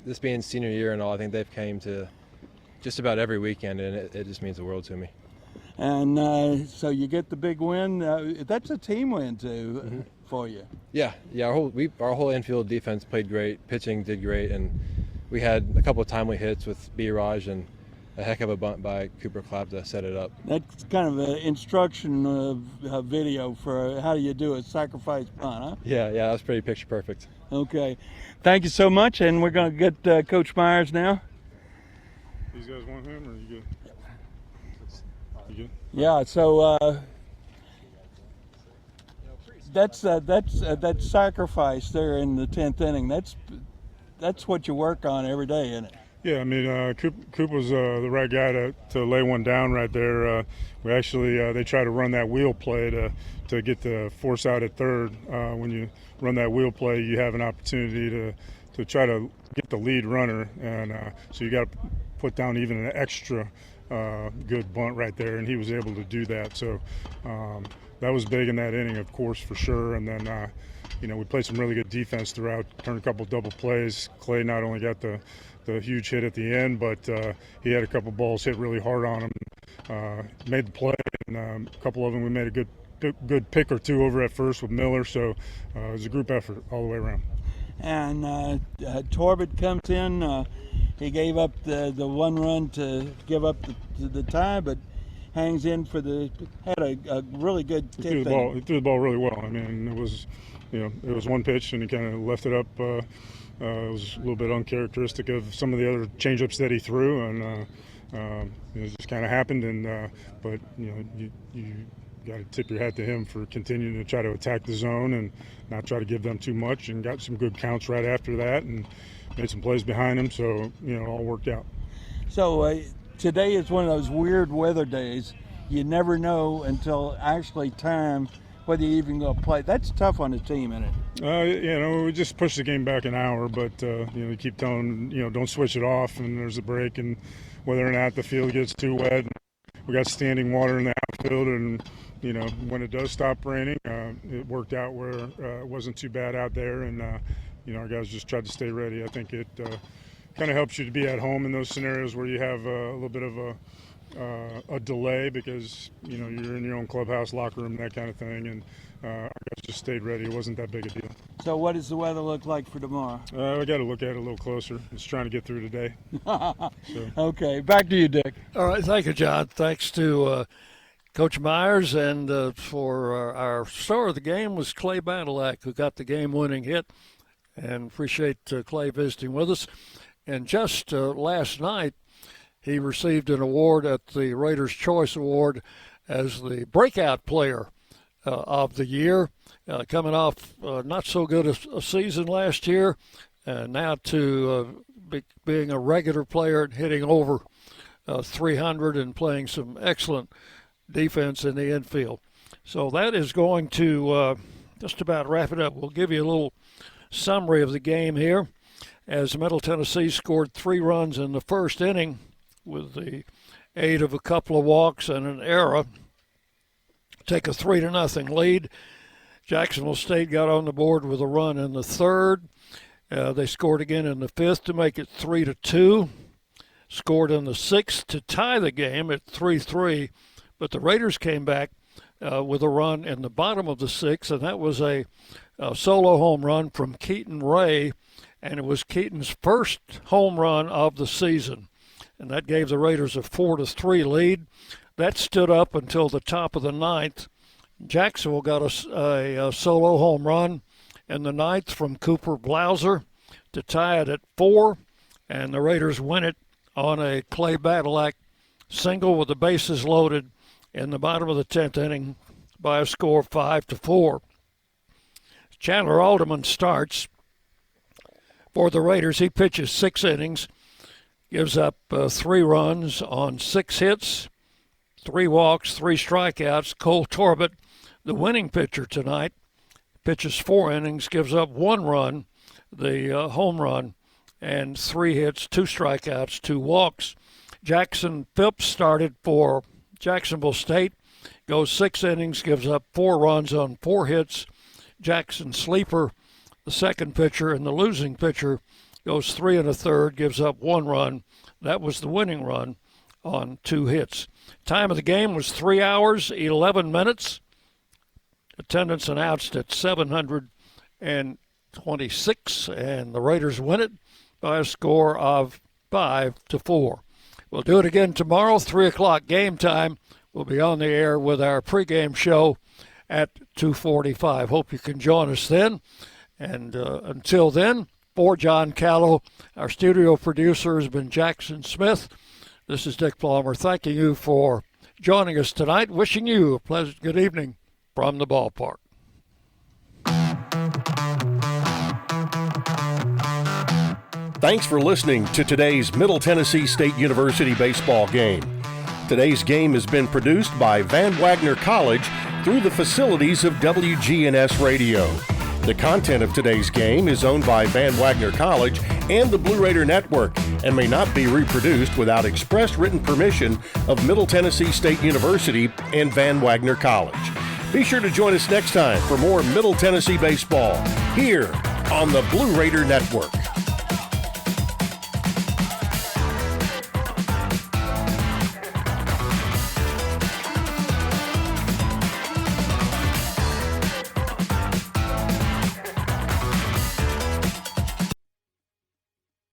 this being senior year and all, I think they've came to just about every weekend, and it just means the world to me. And so you get the big win. That's a team win too for you. Yeah. Our whole infield defense played great. Pitching did great, and we had a couple of timely hits with B-Raj and a heck of a bunt by Cooper Clapp to set it up. That's kind of an instruction video for how do you do a sacrifice bunt, huh? Yeah, that was pretty picture perfect. Okay. Thank you so much, and we're going to get Coach Myers now. These guys want him, or you good? You good? Yeah, so that sacrifice there in the 10th inning, that's what you work on every day, isn't it? Yeah, I mean, Coop was the right guy to lay one down right there. We actually they try to run that wheel play to get the force out at third. When you run that wheel play, you have an opportunity to try to get the lead runner, and so you got to put down even an extra good bunt right there, and he was able to do that. So that was big in that inning, of course, for sure. And then we played some really good defense throughout, turned a couple double plays. Clay not only got the huge hit at the end, but he had a couple balls hit really hard on him. Made the play, and a couple of them we made a good pick or two over at first with Miller. So it was a group effort all the way around. And Torbett comes in. He gave up the one run to give up the tie, but hangs in had a really good He threw the ball really well. I mean, it was one pitch, and he kind of left it up. It was a little bit uncharacteristic of some of the other changeups that he threw, and it just kind of happened. And but you got to tip your hat to him for continuing to try to attack the zone and not try to give them too much, and got some good counts right after that, and made some plays behind him. So all worked out. So today is one of those weird weather days. You never know until actually time whether you're even going to play. That's tough on the team, isn't it? We just push the game back an hour, but you keep telling them, don't switch it off, and there's a break, and whether or not the field gets too wet. We got standing water in the outfield, and when it does stop raining, it worked out where it wasn't too bad out there, and our guys just tried to stay ready. I think it kind of helps you to be at home in those scenarios where you have a little bit of a delay because you're in your own clubhouse, locker room, that kind of thing, and our guys just stayed ready. It wasn't that big a deal. So what does the weather look like for tomorrow? We got to look at it a little closer. Just trying to get through today. Okay, back to you, Dick. All right, thank you, John. Thanks to Coach Myers, and for our star of the game was Clay Badalak, who got the game-winning hit, and appreciate Clay visiting with us. And just last night, he received an award at the Raiders' Choice Award as the breakout player of the year, coming off not so good a season last year, now to being a regular player and hitting over 300 and playing some excellent defense in the infield. So that is going to just about wrap it up. We'll give you a little summary of the game here, as Middle Tennessee scored 3 runs in the first inning with the aid of a couple of walks and an error, take a 3-0 lead. Jacksonville State got on the board with a run in the third. They scored again in the fifth to make it 3-2. Scored in the sixth to tie the game at 3-3. But the Raiders came back with a run in the bottom of the sixth, and that was a solo home run from Keaton Ray, and it was Keaton's first home run of the season. And that gave the Raiders a 4-3 lead. That stood up until the top of the ninth. Jacksonville got a solo home run in the ninth from Cooper Blauser to tie it at 4, and the Raiders win it on a Clay Badalak single with the bases loaded in the bottom of the 10th inning by a score of 5-4. Chandler Alderman starts for the Raiders. He pitches 6 innings, gives up 3 runs on 6 hits, 3 walks, 3 strikeouts. Cole Torbett, the winning pitcher tonight, pitches 4 innings, gives up 1 run, the home run, and 3 hits, 2 strikeouts, 2 walks. Jackson Phipps started for Jacksonville State, goes 6 innings, gives up 4 runs on 4 hits. Jackson Sleeper, the second pitcher and the losing pitcher, goes 3 1/3, gives up 1 run. That was the winning run on 2 hits. Time of the game was 3 hours, 11 minutes. Attendance announced at 726, and the Raiders win it by a score of 5-4. We'll do it again tomorrow, 3 o'clock game time. We'll be on the air with our pregame show at 2:45. Hope you can join us then. And until then, for John Callow, our studio producer has been Jackson Smith. This is Dick Plummer thanking you for joining us tonight, wishing you a pleasant good evening from the ballpark. Thanks for listening to today's Middle Tennessee State University baseball game. Today's game has been produced by Van Wagner College through the facilities of WGNS Radio. The content of today's game is owned by Van Wagner College and the Blue Raider Network and may not be reproduced without express written permission of Middle Tennessee State University and Van Wagner College. Be sure to join us next time for more Middle Tennessee baseball here on the Blue Raider Network.